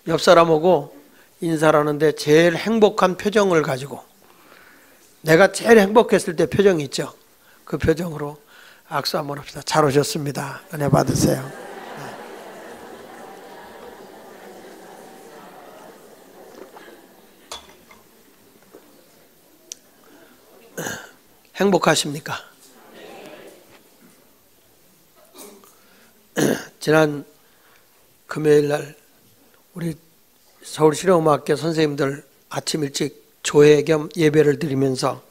옆 사람하고 인사를 하는데 제일 행복한 표정을 가지고, 내가 제일 행복했을 때 표정이 있죠. 그 표정으로 악수 한번 합시다. 잘 오셨습니다. 은혜 받으세요. 행복하십니까? 지난 금요일 날 우리 서울실용음악회 선생님들 아침 일찍 조회 겸 예배를 드리면서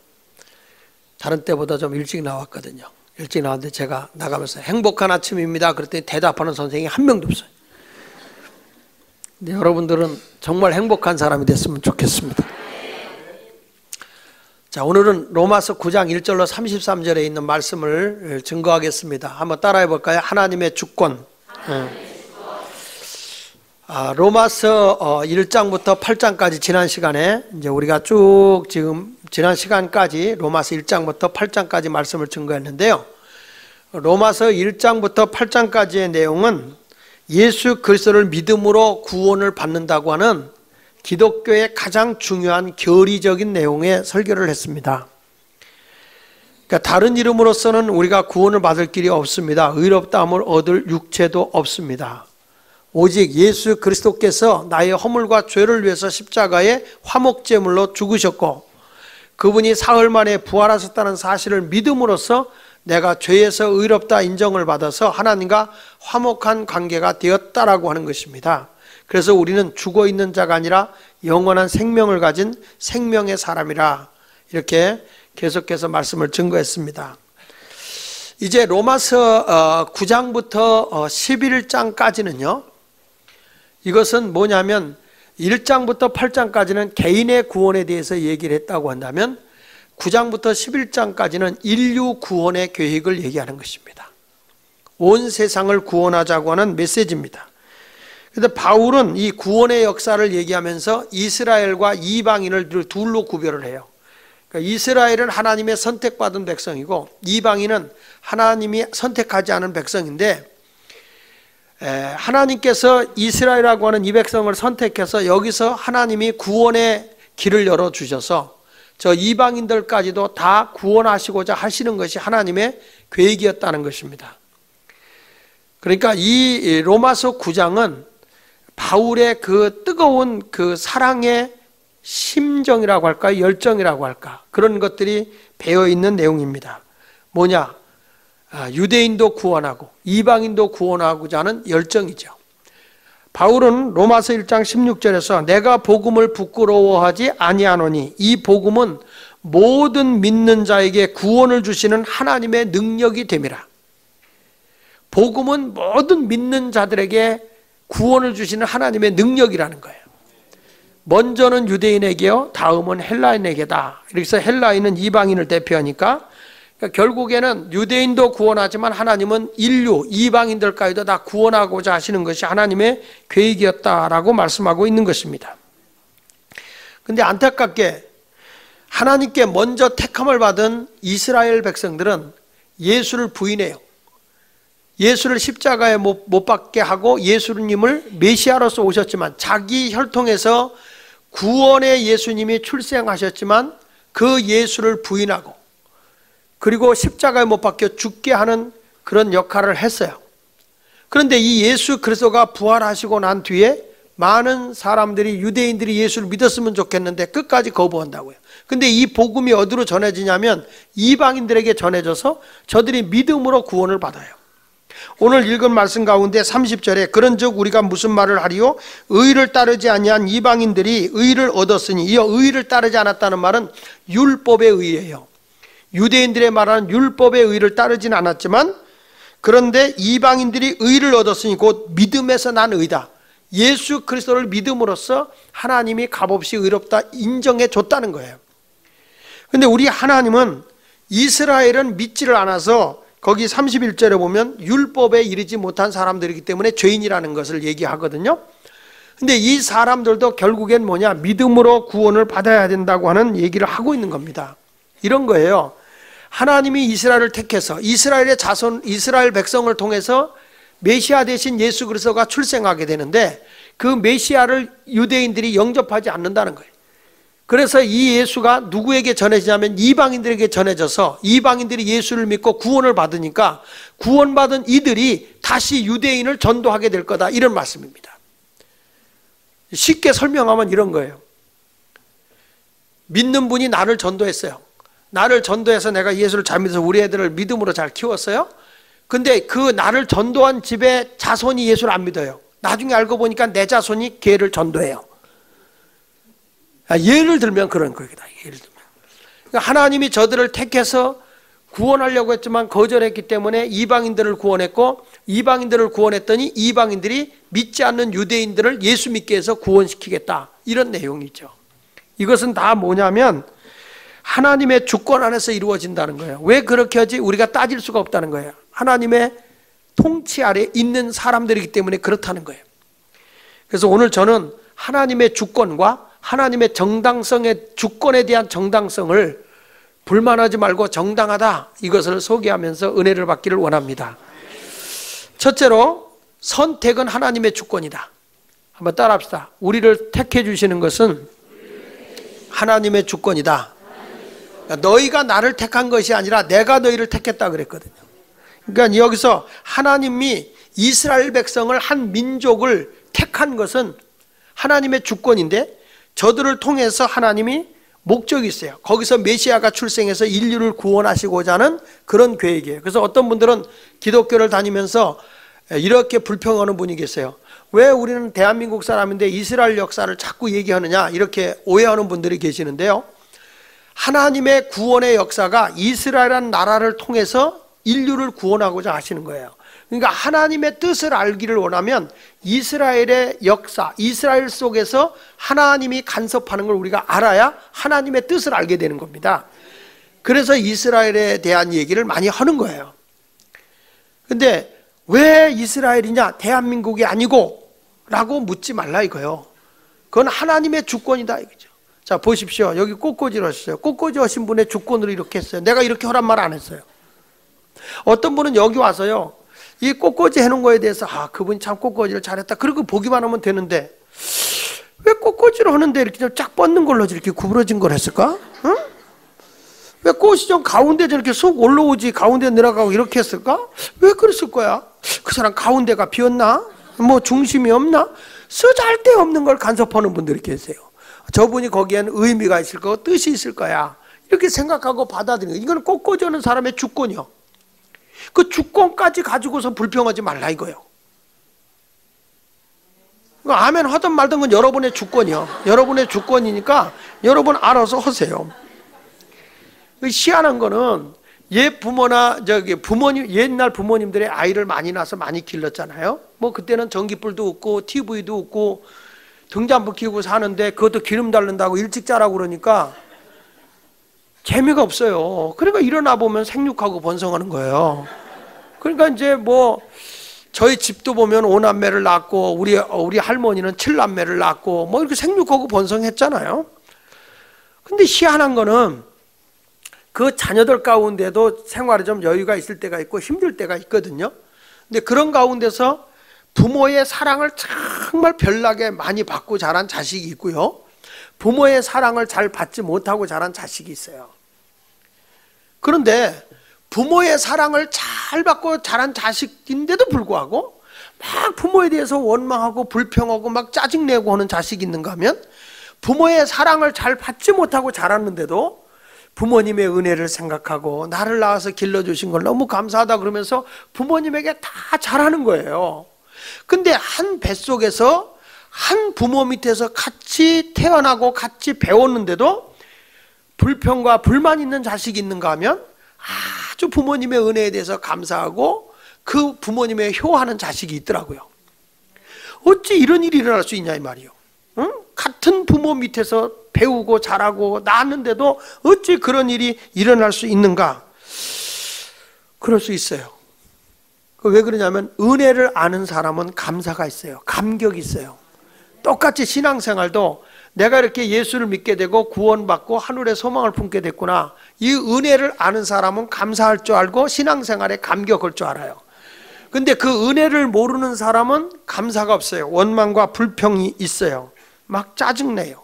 다른 때보다 좀 일찍 나왔거든요. 일찍 나왔는데 제가 나가면서 행복한 아침입니다 그랬더니 대답하는 선생님이 한 명도 없어요. 근데 여러분들은 정말 행복한 사람이 됐으면 좋겠습니다. 자, 오늘은 로마서 9장 1절로 33절에 있는 말씀을 증거하겠습니다. 한번 따라해 볼까요? 하나님의 주권. 로마서 1장부터 8장까지 지난 시간에 이제 우리가 쭉 지난 시간까지 로마서 1장부터 8장까지 말씀을 증거했는데요. 로마서 1장부터 8장까지의 내용은 예수 그리스도를 믿음으로 구원을 받는다고 하는 기독교의 가장 중요한 교리적인 내용의 설교를 했습니다. 그러니까 다른 이름으로서는 우리가 구원을 받을 길이 없습니다. 의롭다함을 얻을 육체도 없습니다. 오직 예수 그리스도께서 나의 허물과 죄를 위해서 십자가에 화목제물로 죽으셨고 그분이 사흘 만에 부활하셨다는 사실을 믿음으로써 내가 죄에서 의롭다 인정을 받아서 하나님과 화목한 관계가 되었다라고 하는 것입니다. 그래서 우리는 죽어있는 자가 아니라 영원한 생명을 가진 생명의 사람이라 이렇게 계속해서 말씀을 증거했습니다. 이제 로마서 9장부터 11장까지는요. 이것은 뭐냐면 1장부터 8장까지는 개인의 구원에 대해서 얘기를 했다고 한다면 9장부터 11장까지는 인류 구원의 계획을 얘기하는 것입니다. 온 세상을 구원하자고 하는 메시지입니다. 그런데 바울은 이 구원의 역사를 얘기하면서 이스라엘과 이방인을 둘로 구별을 해요. 그러니까 이스라엘은 하나님의 선택받은 백성이고 이방인은 하나님이 선택하지 않은 백성인데 하나님께서 이스라엘이라고 하는 이 백성을 선택해서 여기서 하나님이 구원의 길을 열어주셔서 저 이방인들까지도 다 구원하시고자 하시는 것이 하나님의 계획이었다는 것입니다. 그러니까 이 로마서 9장은 바울의 그 뜨거운 그 사랑의 심정이라고 할까, 열정이라고 할까, 그런 것들이 배어있는 내용입니다. 뭐냐? 유대인도 구원하고 이방인도 구원하고자 하는 열정이죠. 바울은 로마서 1장 16절에서 내가 복음을 부끄러워하지 아니하노니 이 복음은 모든 믿는 자에게 구원을 주시는 하나님의 능력이 됨이라. 복음은 모든 믿는 자들에게 구원을 주시는 하나님의 능력이라는 거예요. 먼저는 유대인에게요, 다음은 헬라인에게다. 그래서 헬라인은 이방인을 대표하니까 그러니까 결국에는 유대인도 구원하지만 하나님은 인류, 이방인들까지도 다 구원하고자 하시는 것이 하나님의 계획이었다라고 말씀하고 있는 것입니다. 그런데 안타깝게 하나님께 먼저 택함을 받은 이스라엘 백성들은 예수를 부인해요. 예수를 십자가에 못 박게 하고 예수님을 메시아로서 오셨지만 자기 혈통에서 구원의 예수님이 출생하셨지만 그 예수를 부인하고 그리고 십자가에 못 박혀 죽게 하는 그런 역할을 했어요. 그런데 이 예수 그리스도가 부활하시고 난 뒤에 많은 사람들이 유대인들이 예수를 믿었으면 좋겠는데 끝까지 거부한다고요. 근데 이 복음이 어디로 전해지냐면 이방인들에게 전해져서 저들이 믿음으로 구원을 받아요. 오늘 읽은 말씀 가운데 30절에 그런즉 우리가 무슨 말을 하리요? 의를 따르지 아니한 이방인들이 의를 얻었으니, 이 의를 따르지 않았다는 말은 율법의 의예요. 유대인들의 말하는 율법의 의를 따르지는 않았지만 그런데 이방인들이 의를 얻었으니 곧 믿음에서 난 의다. 예수 그리스도를 믿음으로써 하나님이 값없이 의롭다 인정해 줬다는 거예요. 그런데 우리 하나님은 이스라엘은 믿지를 않아서 거기 31절에 보면 율법에 이르지 못한 사람들이기 때문에 죄인이라는 것을 얘기하거든요. 근데 이 사람들도 결국엔 뭐냐? 믿음으로 구원을 받아야 된다고 하는 얘기를 하고 있는 겁니다. 이런 거예요. 하나님이 이스라엘을 택해서 이스라엘의 자손, 이스라엘 백성을 통해서 메시아 대신 예수 그리스도가 출생하게 되는데 그 메시아를 유대인들이 영접하지 않는다는 거예요. 그래서 이 예수가 누구에게 전해지냐면 이방인들에게 전해져서 이방인들이 예수를 믿고 구원을 받으니까 구원받은 이들이 다시 유대인을 전도하게 될 거다, 이런 말씀입니다. 쉽게 설명하면 이런 거예요. 믿는 분이 나를 전도했어요. 나를 전도해서 내가 예수를 잘 믿어서 우리 애들을 믿음으로 잘 키웠어요. 근데 그 나를 전도한 집의 자손이 예수를 안 믿어요. 나중에 알고 보니까 내 자손이 걔를 전도해요. 예를 들면 그런 거다. 예를 들면 그러니까 하나님이 저들을 택해서 구원하려고 했지만 거절했기 때문에 이방인들을 구원했고, 이방인들을 구원했더니 이방인들이 믿지 않는 유대인들을 예수 믿게 해서 구원시키겠다, 이런 내용이죠. 이것은 다 뭐냐면 하나님의 주권 안에서 이루어진다는 거예요. 왜 그렇게 하지? 우리가 따질 수가 없다는 거예요. 하나님의 통치 아래 있는 사람들이기 때문에 그렇다는 거예요. 그래서 오늘 저는 하나님의 주권과 하나님의 정당성의 주권에 대한 정당성을 불만하지 말고 정당하다, 이것을 소개하면서 은혜를 받기를 원합니다. 첫째로, 선택은 하나님의 주권이다. 한번 따라합시다. 우리를 택해 주시는 것은 하나님의 주권이다. 너희가 나를 택한 것이 아니라 내가 너희를 택했다 그랬거든요. 그러니까 여기서 하나님이 이스라엘 백성을, 한 민족을 택한 것은 하나님의 주권인데, 저들을 통해서 하나님이 목적이 있어요. 거기서 메시아가 출생해서 인류를 구원하시고자 하는 그런 계획이에요. 그래서 어떤 분들은 기독교를 다니면서 이렇게 불평하는 분이 계세요. 왜 우리는 대한민국 사람인데 이스라엘 역사를 자꾸 얘기하느냐, 이렇게 오해하는 분들이 계시는데요. 하나님의 구원의 역사가 이스라엘이라는 나라를 통해서 인류를 구원하고자 하시는 거예요. 그러니까 하나님의 뜻을 알기를 원하면 이스라엘의 역사, 이스라엘 속에서 하나님이 간섭하는 걸 우리가 알아야 하나님의 뜻을 알게 되는 겁니다. 그래서 이스라엘에 대한 얘기를 많이 하는 거예요. 근데 왜 이스라엘이냐, 대한민국이 아니고 라고 묻지 말라 이거요. 그건 하나님의 주권이다 이거죠. 자, 보십시오. 여기 꽃꽂이를 하셨어요. 꽃꽂이 하신 분의 주권으로 이렇게 했어요. 내가 이렇게 하란 말 안 했어요. 어떤 분은 여기 와서요, 이 꽃꽂이 해놓은 거에 대해서 그분이 참 꽃꽂이를 잘했다, 그리고 보기만 하면 되는데 왜 꽃꽂이를 하는데 이렇게 쫙 뻗는 걸로 이렇게 구부러진 걸 했을까? 응? 왜 꽃이 좀 가운데 저렇게 쑥 올라오지 가운데 내려가고 이렇게 했을까? 왜 그랬을 거야? 그 사람 가운데가 비었나? 뭐 중심이 없나? 쓰잘데없는 걸 간섭하는 분들이 계세요. 저분이 거기에는 의미가 있을 거고 뜻이 있을 거야, 이렇게 생각하고 받아들이는 거예요. 이건 꽃꽂이 하는 사람의 주권이요. 그 주권까지 가지고서 불평하지 말라 이거요. 아멘 하든 말든 건 여러분의 주권이요. 여러분의 주권이니까 여러분 알아서 하세요. 희한한 거는 부모나 부모님, 옛날 부모님들의 아이를 많이 낳아서 많이 길렀잖아요. 뭐 그때는 전기불도 없고 TV도 없고 등잔불 켜고 사는데 그것도 기름 달른다고 일찍 자라고 그러니까 재미가 없어요. 그러니까 일어나 보면 생육하고 번성하는 거예요. 그러니까 이제 뭐 저희 집도 보면 5남매를 낳고 우리 할머니는 7남매를 낳고 뭐 이렇게 생육하고 번성했잖아요. 근데 희한한 거는 그 자녀들 가운데도 생활에 좀 여유가 있을 때가 있고 힘들 때가 있거든요. 근데 그런 가운데서 부모의 사랑을 정말 별나게 많이 받고 자란 자식이 있고요, 부모의 사랑을 잘 받지 못하고 자란 자식이 있어요. 그런데 부모의 사랑을 잘 받고 자란 자식인데도 불구하고 막 부모에 대해서 원망하고 불평하고 막 짜증내고 하는 자식이 있는가 하면, 부모의 사랑을 잘 받지 못하고 자랐는데도 부모님의 은혜를 생각하고 나를 낳아서 길러주신 걸 너무 감사하다 그러면서 부모님에게 다 잘하는 거예요. 근데 한 뱃속에서 한 부모 밑에서 같이 태어나고 같이 배웠는데도 불평과 불만 있는 자식이 있는가 하면 아주 부모님의 은혜에 대해서 감사하고 그 부모님의 효하는 자식이 있더라고요. 어찌 이런 일이 일어날 수 있냐 이 말이요. 응? 같은 부모 밑에서 배우고 자라고 낳았는데도 어찌 그런 일이 일어날 수 있는가? 그럴 수 있어요. 왜 그러냐면 은혜를 아는 사람은 감사가 있어요. 감격이 있어요. 똑같이 신앙생활도 내가 이렇게 예수를 믿게 되고 구원받고 하늘의 소망을 품게 됐구나, 이 은혜를 아는 사람은 감사할 줄 알고 신앙생활에 감격할 줄 알아요. 근데 그 은혜를 모르는 사람은 감사가 없어요. 원망과 불평이 있어요. 막 짜증내요.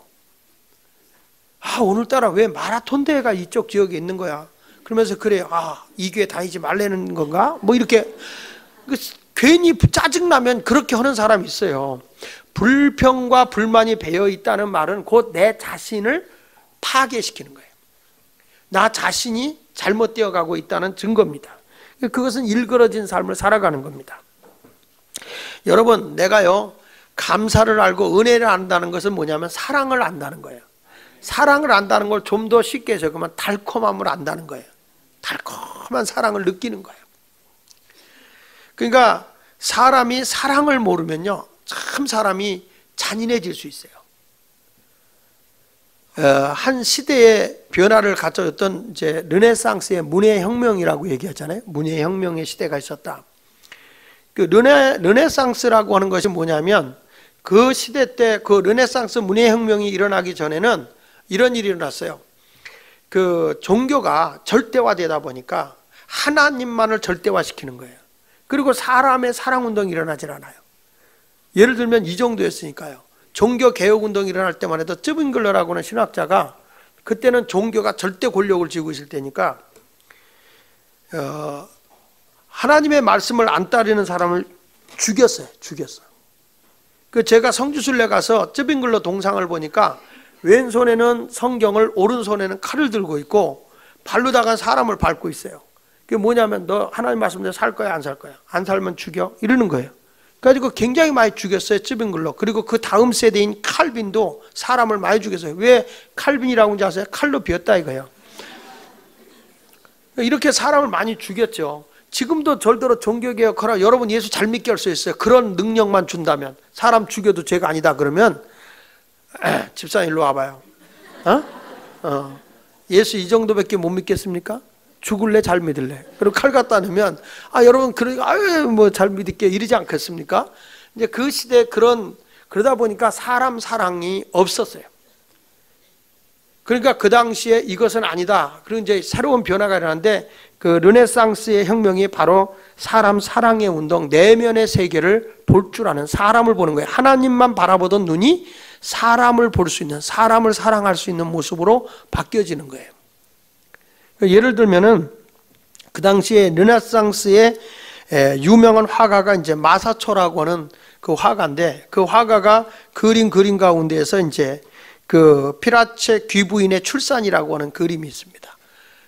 오늘따라 왜 마라톤 대회가 이쪽 지역에 있는 거야? 그러면서 그래요. 이 교회 다니지 말라는 건가? 뭐 이렇게 괜히 짜증나면 그렇게 하는 사람이 있어요. 불평과 불만이 배어 있다는 말은 곧 내 자신을 파괴시키는 거예요. 나 자신이 잘못되어 가고 있다는 증거입니다. 그것은 일그러진 삶을 살아가는 겁니다. 여러분, 내가요 감사를 알고 은혜를 안다는 것은 뭐냐면 사랑을 안다는 거예요. 사랑을 안다는 걸 좀 더 쉽게 적으면 달콤함을 안다는 거예요. 달콤한 사랑을 느끼는 거예요. 그러니까 사람이 사랑을 모르면요 참 사람이 잔인해질 수 있어요. 한 시대의 변화를 가져줬던 이제 르네상스의 문해혁명이라고 얘기하잖아요. 문해혁명의 시대가 있었다. 그 르네상스라고 하는 것이 뭐냐면 그 시대 때 그 르네상스 문해혁명이 일어나기 전에는 이런 일이 일어났어요. 그 종교가 절대화되다 보니까 하나님만을 절대화시키는 거예요. 그리고 사람의 사랑운동이 일어나질 않아요. 예를 들면 이 정도였으니까요. 종교개혁운동이 일어날 때만 해도 쯔빙글러라고 하는 신학자가 그때는 종교가 절대 권력을 쥐고 있을 때니까 하나님의 말씀을 안 따르는 사람을 죽였어요. 그 제가 성주순례 가서 쯔빙글러 동상을 보니까 왼손에는 성경을 오른손에는 칼을 들고 있고 발로다가 사람을 밟고 있어요. 그게 뭐냐면 너 하나님 말씀대로 살 거야 안 살 거야? 안 살면 죽여 이러는 거예요. 그래가지고 굉장히 많이 죽였어요. 쯔빙글러. 그리고 그 다음 세대인 칼빈도 사람을 많이 죽였어요. 왜 칼빈이라고 하는지 아세요? 칼로 비었다 이거예요. 이렇게 사람을 많이 죽였죠. 지금도 절대로 종교개혁하라. 여러분 예수 잘 믿게 할 수 있어요. 그런 능력만 준다면. 사람 죽여도 죄가 아니다 그러면 집사님 일로 와봐요. 예수 이 정도밖에 못 믿겠습니까? 죽을래 잘 믿을래? 그리고 칼 갖다 놓으면 여러분 뭐 잘 믿을게 이러지 않겠습니까? 이제 그 시대에 그러다 보니까 사람 사랑이 없었어요. 그러니까 그 당시에 이것은 아니다. 그리고 이제 새로운 변화가 일어났는데 그 르네상스의 혁명이 바로 사람 사랑의 운동, 내면의 세계를 볼 줄 아는 사람을 보는 거예요. 하나님만 바라보던 눈이 사람을 볼 수 있는, 사람을 사랑할 수 있는 모습으로 바뀌어지는 거예요. 예를 들면은 그 당시에 르네상스의 유명한 화가가 이제 마사초라고 하는 그 화가인데 그 화가가 그림 가운데에서 이제 그 피라체 귀부인의 출산이라고 하는 그림이 있습니다.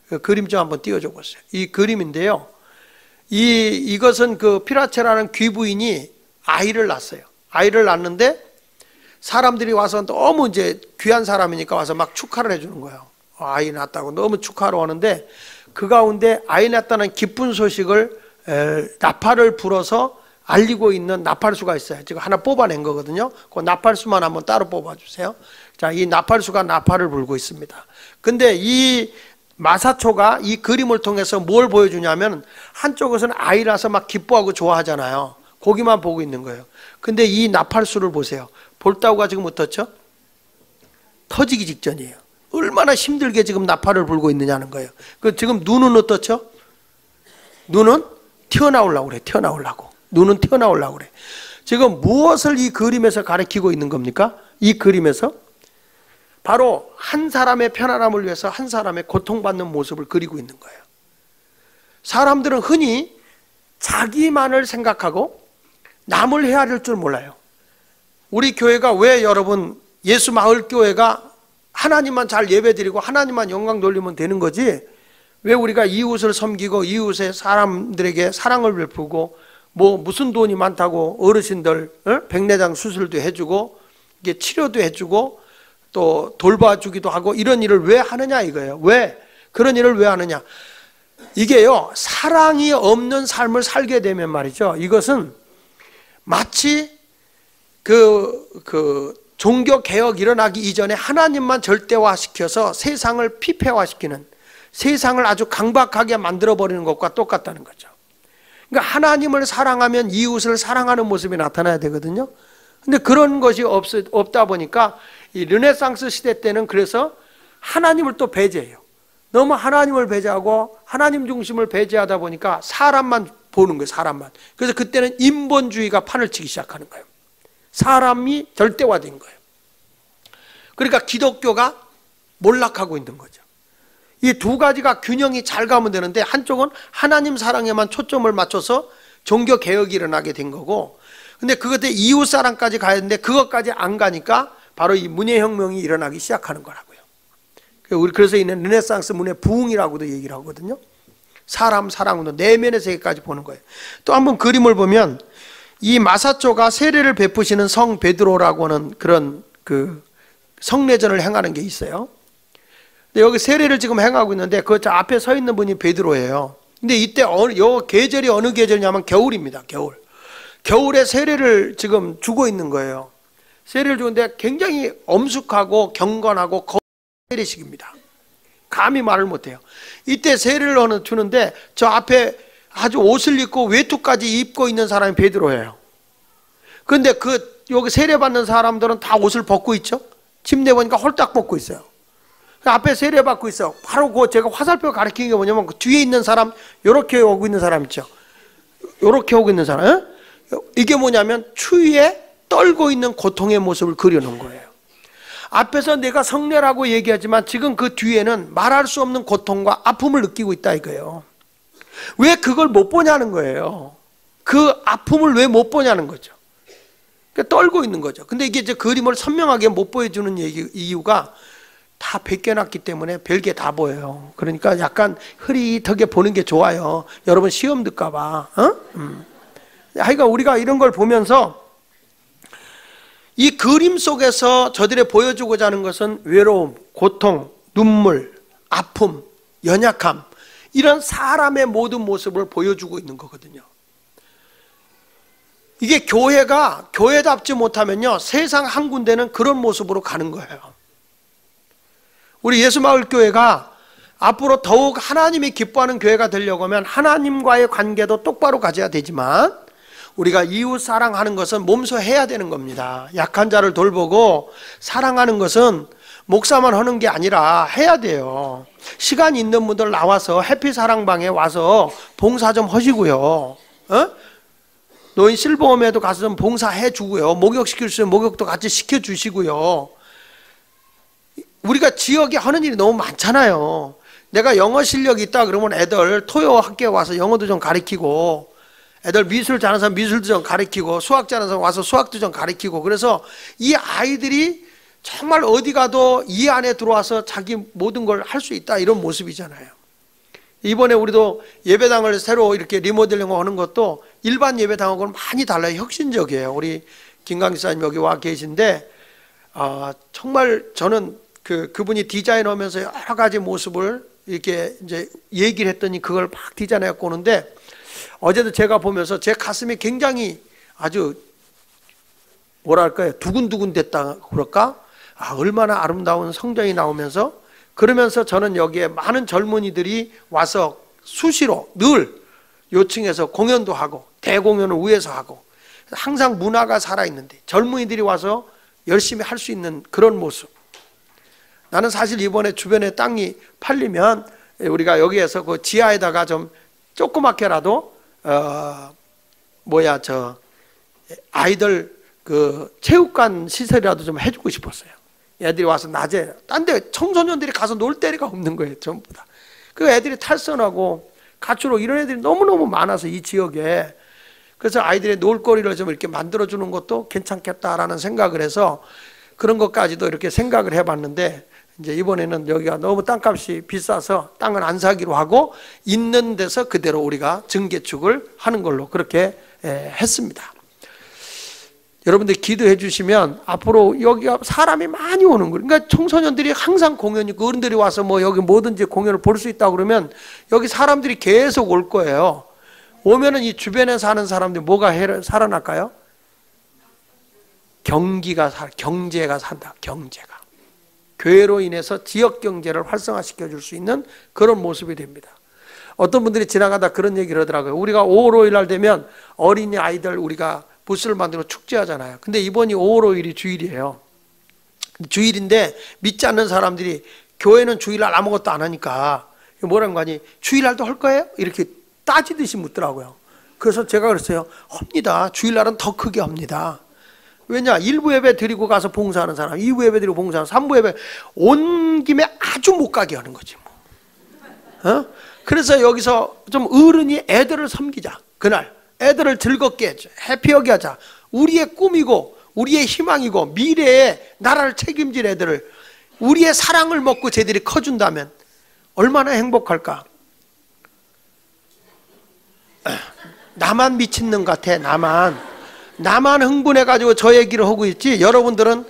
그 그림 좀 한번 띄워줘 보세요. 이 그림인데요. 이것은 그 피라체라는 귀부인이 아이를 낳았어요. 아이를 낳았는데 사람들이 와서 너무 이제 귀한 사람이니까 와서 막 축하를 해주는 거예요. 아이 낳았다고 너무 축하하러 오는데 그 가운데 아이 낳았다는 기쁜 소식을 나팔을 불어서 알리고 있는 나팔수가 있어요. 지금 하나 뽑아낸 거거든요. 그 나팔수만 한번 따로 뽑아주세요. 자, 이 나팔수가 나팔을 불고 있습니다. 근데 이 마사초가 이 그림을 통해서 뭘 보여주냐면 한쪽에서는 아이라서 막 기뻐하고 좋아하잖아요. 거기만 보고 있는 거예요. 근데 이 나팔수를 보세요. 볼따구가 지금 어떻죠? 터지기 직전이에요. 얼마나 힘들게 지금 나팔을 불고 있느냐는 거예요. 그 지금 눈은 어떻죠? 눈은 튀어나오려고 그래. 눈은 튀어나오려고 그래. 지금 무엇을 이 그림에서 가리키고 있는 겁니까? 이 그림에서 바로 한 사람의 편안함을 위해서 한 사람의 고통받는 모습을 그리고 있는 거예요. 사람들은 흔히 자기만을 생각하고 남을 헤아릴 줄 몰라요. 우리 교회가 왜 여러분 예수 마을 교회가 하나님만 잘 예배드리고 하나님만 영광 돌리면 되는 거지 왜 우리가 이웃을 섬기고 이웃의 사람들에게 사랑을 베푸고 뭐 무슨 돈이 많다고 어르신들 백내장 수술도 해주고 이게 치료도 해주고 또 돌봐주기도 하고 이런 일을 왜 하느냐 이거예요. 왜? 그런 일을 왜 하느냐? 이게요 사랑이 없는 삶을 살게 되면 말이죠. 이것은 마치 그 종교 개혁 일어나기 이전에 하나님만 절대화시켜서 세상을 피폐화시키는 세상을 아주 강박하게 만들어버리는 것과 똑같다는 거죠. 그러니까 하나님을 사랑하면 이웃을 사랑하는 모습이 나타나야 되거든요. 근데 그런 것이 없다 보니까 이 르네상스 시대 때는 그래서 하나님을 또 배제해요. 너무 하나님을 배제하고 하나님 중심을 배제하다 보니까 사람만 보는 거예요, 사람만. 그래서 그때는 인본주의가 판을 치기 시작하는 거예요. 사람이 절대화된 거예요. 그러니까 기독교가 몰락하고 있는 거죠. 이 두 가지가 균형이 잘 가면 되는데, 한쪽은 하나님 사랑에만 초점을 맞춰서 종교 개혁이 일어나게 된 거고, 근데 그것에 이웃 사랑까지 가야 되는데 그것까지 안 가니까 바로 이 문예혁명이 일어나기 시작하는 거라고요. 우리 그래서 있는 르네상스 문예 부흥이라고도 얘기를 하거든요. 사람 사랑으로 내면의 세계까지 보는 거예요. 또 한번 그림을 보면 이 마사초가 세례를 베푸시는 성 베드로라고 하는 그런 그 성례전을 행하는 게 있어요. 근데 여기 세례를 지금 행하고 있는데 그 앞에 서 있는 분이 베드로예요. 근데 이때 요 계절이 어느 계절이냐면 겨울입니다. 겨울에 세례를 지금 주고 있는 거예요. 세례를 주는데 굉장히 엄숙하고 경건하고 거룩한 세례식입니다. 감히 말을 못해요. 이때 세례를 주는데 저 앞에 아주 옷을 입고 외투까지 입고 있는 사람이 베드로예요. 그런데 여기 세례받는 사람들은 다 옷을 벗고 있죠. 침대 보니까 홀딱 벗고 있어요. 그 앞에 세례받고 있어요. 바로 제가 화살표 가리키는 게 뭐냐면 그 뒤에 있는 사람, 요렇게 오고 있는 사람 있죠. 요렇게 오고 있는 사람. 이게 뭐냐면 추위에 떨고 있는 고통의 모습을 그려놓은 거예요. 앞에서 내가 성례라고 얘기하지만 지금 그 뒤에는 말할 수 없는 고통과 아픔을 느끼고 있다 이거예요. 왜 그걸 못 보냐는 거예요. 그 아픔을 왜 못 보냐는 거죠. 그러니까 떨고 있는 거죠. 근데 이게 이제 그림을 선명하게 못 보여주는 이유가 다 벗겨놨기 때문에 별게 다 보여요. 그러니까 약간 흐릿하게 보는 게 좋아요. 여러분 시험 들까봐. 하여간 우리가 이런 걸 보면서 이 그림 속에서 저들이 보여주고자 하는 것은 외로움, 고통, 눈물, 아픔, 연약함, 이런 사람의 모든 모습을 보여주고 있는 거거든요. 이게 교회가 교회답지 못하면요, 세상 한 군데는 그런 모습으로 가는 거예요. 우리 예수마을교회가 앞으로 더욱 하나님이 기뻐하는 교회가 되려고 하면 하나님과의 관계도 똑바로 가져야 되지만, 우리가 이웃 사랑하는 것은 몸소 해야 되는 겁니다. 약한 자를 돌보고 사랑하는 것은 목사만 하는 게 아니라 해야 돼요. 시간 있는 분들 나와서 해피사랑방에 와서 봉사 좀 하시고요. 노인 실버홈에도 가서 좀 봉사해 주고요. 목욕시킬 수 있으면 목욕도 같이 시켜주시고요. 우리가 지역에 하는 일이 너무 많잖아요. 내가 영어 실력이 있다 그러면 애들 토요 학교에 와서 영어도 좀 가르치고, 애들 미술 잘하는 사람 미술도 좀 가르치고, 수학 잘하는 사람 와서 수학도 좀 가르치고, 그래서 이 아이들이 정말 어디 가도 이 안에 들어와서 자기 모든 걸 할 수 있다, 이런 모습이잖아요. 이번에 우리도 예배당을 새로 이렇게 리모델링 하는 것도 일반 예배당하고는 많이 달라요. 혁신적이에요. 우리 김강 기사님 여기 와 계신데, 정말 저는 그분이 디자인하면서 여러 가지 모습을 이렇게 이제 얘기를 했더니 그걸 막 디자인해 갖고 오는데, 어제도 제가 보면서 제 가슴이 굉장히 아주 뭐랄까요, 두근두근 됐다 그럴까? 얼마나 아름다운 성전이 나오면서, 그러면서 저는 여기에 많은 젊은이들이 와서 수시로 늘 요층에서 공연도 하고 대공연을 위에서 하고, 항상 문화가 살아있는데 젊은이들이 와서 열심히 할 수 있는 그런 모습. 나는 사실 이번에 주변에 땅이 팔리면 우리가 여기에서 그 지하에다가 좀 조그맣게라도 아이들 그 체육관 시설이라도 좀 해주고 싶었어요. 애들이 와서 낮에, 딴 데 청소년들이 가서 놀 데가 없는 거예요, 전부 다. 그 애들이 탈선하고 가출하고 이런 애들이 너무너무 많아서 이 지역에. 그래서 아이들의 놀거리를 좀 이렇게 만들어주는 것도 괜찮겠다라는 생각을 해서 그런 것까지도 이렇게 생각을 해봤는데, 이제 이번에는 여기가 너무 땅값이 비싸서 땅을 안 사기로 하고 있는 데서 그대로 우리가 증개축을 하는 걸로 그렇게 했습니다. 여러분들 기도해 주시면 앞으로 여기가 사람이 많이 오는 거예요. 그러니까 청소년들이 항상 공연이 있고 어른들이 와서 뭐 여기 뭐든지 공연을 볼 수 있다고 그러면 여기 사람들이 계속 올 거예요. 오면은 이 주변에 사는 사람들이 뭐가 살아날까요? 경제가 산다. 경제가. 교회로 인해서 지역 경제를 활성화시켜 줄 수 있는 그런 모습이 됩니다. 어떤 분들이 지나가다 그런 얘기를 하더라고요. 우리가 5월 5일 날 되면 어린이 아이들 우리가 부스를 만들어 축제하잖아요. 근데 이번이 5월 5일이 주일이에요. 주일인데 믿지 않는 사람들이 교회는 주일날 아무것도 안 하니까 뭐라는 거 아니, 주일날도 할 거예요? 이렇게 따지듯이 묻더라고요. 그래서 제가 그랬어요. 합니다. 주일날은 더 크게 합니다. 왜냐? 1부 예배 드리고 가서 봉사하는 사람, 2부 예배 드리고 봉사하는 3부 예배 온 김에 아주 못 가게 하는 거지 뭐. 그래서 여기서 좀 어른이 애들을 섬기자. 그날 애들을 즐겁게 해줘. 해피하게 하자. 우리의 꿈이고 우리의 희망이고 미래에 나라를 책임질 애들을 우리의 사랑을 먹고 쟤들이 커준다면 얼마나 행복할까. 나만 미친놈 같아. 나만 흥분해가지고 저 얘기를 하고 있지. 여러분들은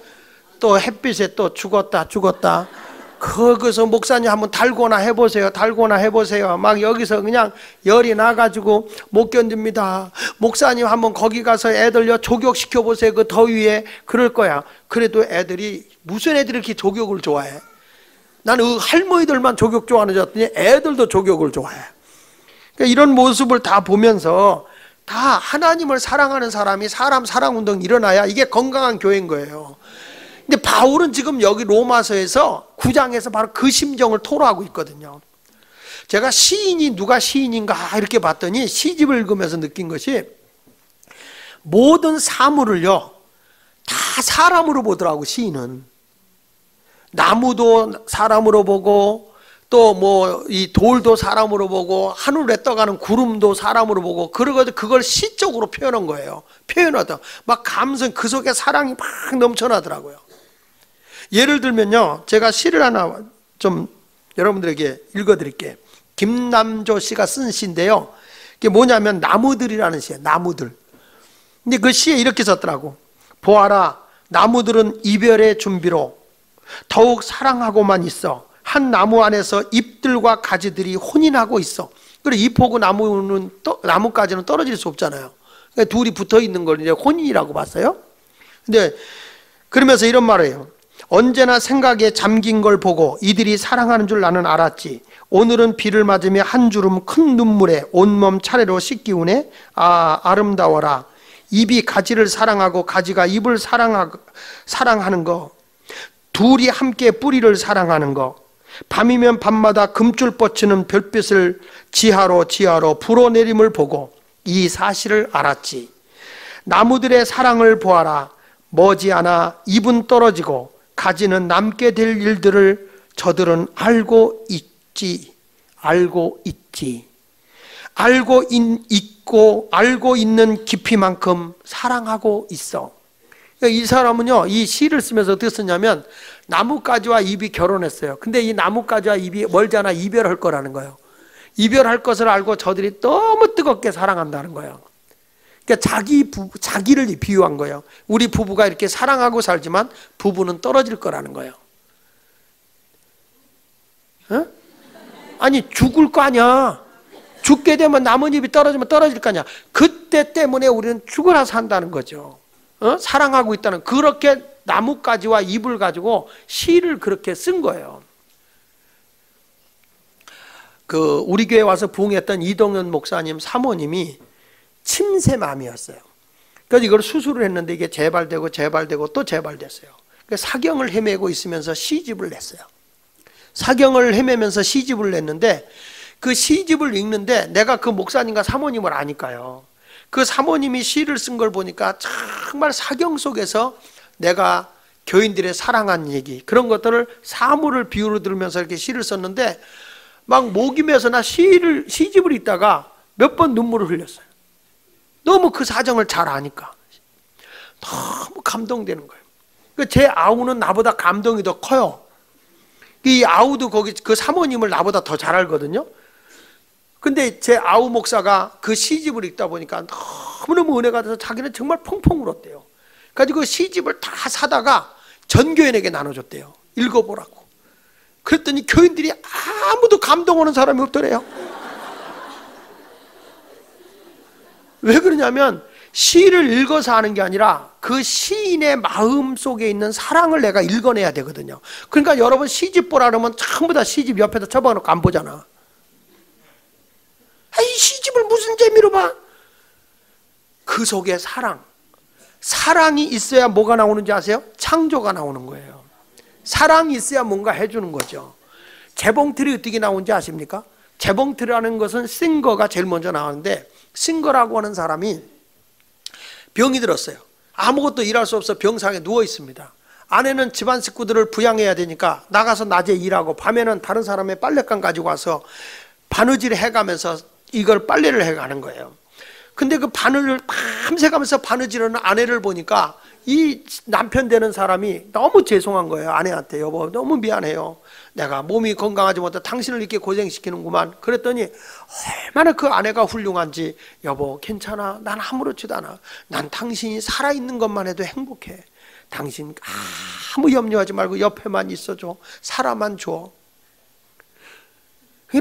또 햇빛에 또 죽었다 거기서 목사님 한번 달고나 해보세요. 막 여기서 그냥 열이 나가지고 못 견딥니다. 목사님 한번 거기 가서 애들요 조격시켜보세요. 그 더위에. 그럴 거야. 그래도 애들이 무슨 애들이 이렇게 조격을 좋아해? 나는 할머니들만 조격 좋아하는 줄 알았더니 애들도 조격을 좋아해. 그러니까 이런 모습을 다 보면서 다 하나님을 사랑하는 사람이 사람 사랑운동 일어나야 이게 건강한 교회인 거예요. 근데 바울은 지금 여기 로마서에서 9장에서 바로 그 심정을 토로하고 있거든요. 제가 시인이 누가 시인인가 이렇게 봤더니 시집을 읽으면서 느낀 것이 모든 사물을요 다 사람으로 보더라고. 시인은 나무도 사람으로 보고 또 뭐 이 돌도 사람으로 보고 하늘에 떠가는 구름도 사람으로 보고 그러거든. 그걸 시적으로 표현한 거예요. 표현하다 막 감성 그 속에 사랑이 막 넘쳐나더라고요. 예를 들면요, 제가 시를 하나 좀 여러분들에게 읽어드릴게요. 김남조 씨가 쓴 시인데요, 그게 뭐냐면 나무들이라는 시예요. 나무들. 근데 그 시에 이렇게 썼더라고. 보아라, 나무들은 이별의 준비로 더욱 사랑하고만 있어. 한 나무 안에서 잎들과 가지들이 혼인하고 있어. 그래, 잎하고 나무까지는 떨어질 수 없잖아요. 그러니까 둘이 붙어 있는 걸 이제 혼인이라고 봤어요. 근데 그러면서 이런 말을 해요. 언제나 생각에 잠긴 걸 보고 이들이 사랑하는 줄 나는 알았지. 오늘은 비를 맞으며 한 주름 큰 눈물에 온몸 차례로 씻기우네. 아, 아름다워라. 잎이 가지를 사랑하고 가지가 잎을 사랑하는 거. 둘이 함께 뿌리를 사랑하는 거. 밤이면 밤마다 금줄 뻗치는 별빛을 지하로 불어내림을 보고 이 사실을 알았지. 나무들의 사랑을 보아라. 머지않아 잎은 떨어지고 가지는 남게 될 일들을 저들은 알고 있지. 알고 있는 깊이만큼 사랑하고 있어. 이 사람은요, 이 시를 쓰면서 어떻게 썼냐면 나뭇가지와 잎이 결혼했어요. 근데 이 나뭇가지와 잎이 멀잖아 이별할 거라는 거예요. 이별할 것을 알고 저들이 너무 뜨겁게 사랑한다는 거예요. 그러니까 자기를 비유한 거예요. 우리 부부가 이렇게 사랑하고 살지만 부부는 떨어질 거라는 거예요. 어? 아니 죽을 거 아니야. 죽게 되면 나뭇잎이 떨어지면 떨어질 거 아니야. 그때 때문에 우리는 죽어라 산다는 거죠. 사랑하고 있다는, 그렇게 나뭇가지와 잎을 가지고 시를 그렇게 쓴 거예요. 우리 교회 와서 부흥했던 이동현 목사님 사모님이 침새맘이었어요. 그래서 이걸 수술을 했는데 이게 재발되고 또 재발됐어요. 그래서 사경을 헤매고 있으면서 시집을 냈어요. 사경을 헤매면서 시집을 냈는데 그 시집을 읽는데 내가 그 목사님과 사모님을 아니까요. 그 사모님이 시를 쓴 걸 보니까 정말 사경 속에서 내가 교인들의 사랑한 얘기, 그런 것들을 사물을 비유로 들으면서 이렇게 시를 썼는데 막 목이 메서 나 시집을 읽다가 몇 번 눈물을 흘렸어요. 너무 그 사정을 잘 아니까 너무 감동되는 거예요. 제 아우는 나보다 감동이 더 커요. 이 아우도 거기 그 사모님을 나보다 더 잘 알거든요. 근데 제 아우 목사가 그 시집을 읽다 보니까 너무너무 은혜가 돼서 자기는 정말 펑펑 울었대요. 그래서 그 시집을 다 사다가 전 교인에게 나눠줬대요. 읽어보라고. 그랬더니 교인들이 아무도 감동하는 사람이 없더래요. 왜 그러냐면 시를 읽어서 하는 게 아니라 그 시인의 마음 속에 있는 사랑을 내가 읽어내야 되거든요. 그러니까 여러분 시집 보라 그러면 전부 다 시집 옆에다 쳐박아놓고 안 보잖아. 이 시집을 무슨 재미로 봐? 그 속에 사랑이 있어야 뭐가 나오는지 아세요? 창조가 나오는 거예요. 사랑이 있어야 뭔가 해주는 거죠. 재봉틀이 어떻게 나오는지 아십니까? 재봉틀이라는 것은 쓴 거가 제일 먼저 나오는데 싱거라고 하는 사람이 병이 들었어요. 아무것도 일할 수 없어 병상에 누워 있습니다. 아내는 집안 식구들을 부양해야 되니까 나가서 낮에 일하고 밤에는 다른 사람의 빨랫감 가지고 와서 바느질을 해가면서 이걸 빨래를 해가는 거예요. 근데 그 바늘을 밤새 가면서 바느질하는 아내를 보니까 이 남편 되는 사람이 너무 죄송한 거예요. 아내한테. 여보 너무 미안해요. 내가 몸이 건강하지 못해 당신을 이렇게 고생시키는구만. 그랬더니 얼마나 그 아내가 훌륭한지. 여보 괜찮아. 난 아무렇지도 않아. 난 당신이 살아있는 것만 해도 행복해. 당신 아무 염려하지 말고 옆에만 있어줘. 살아만 줘.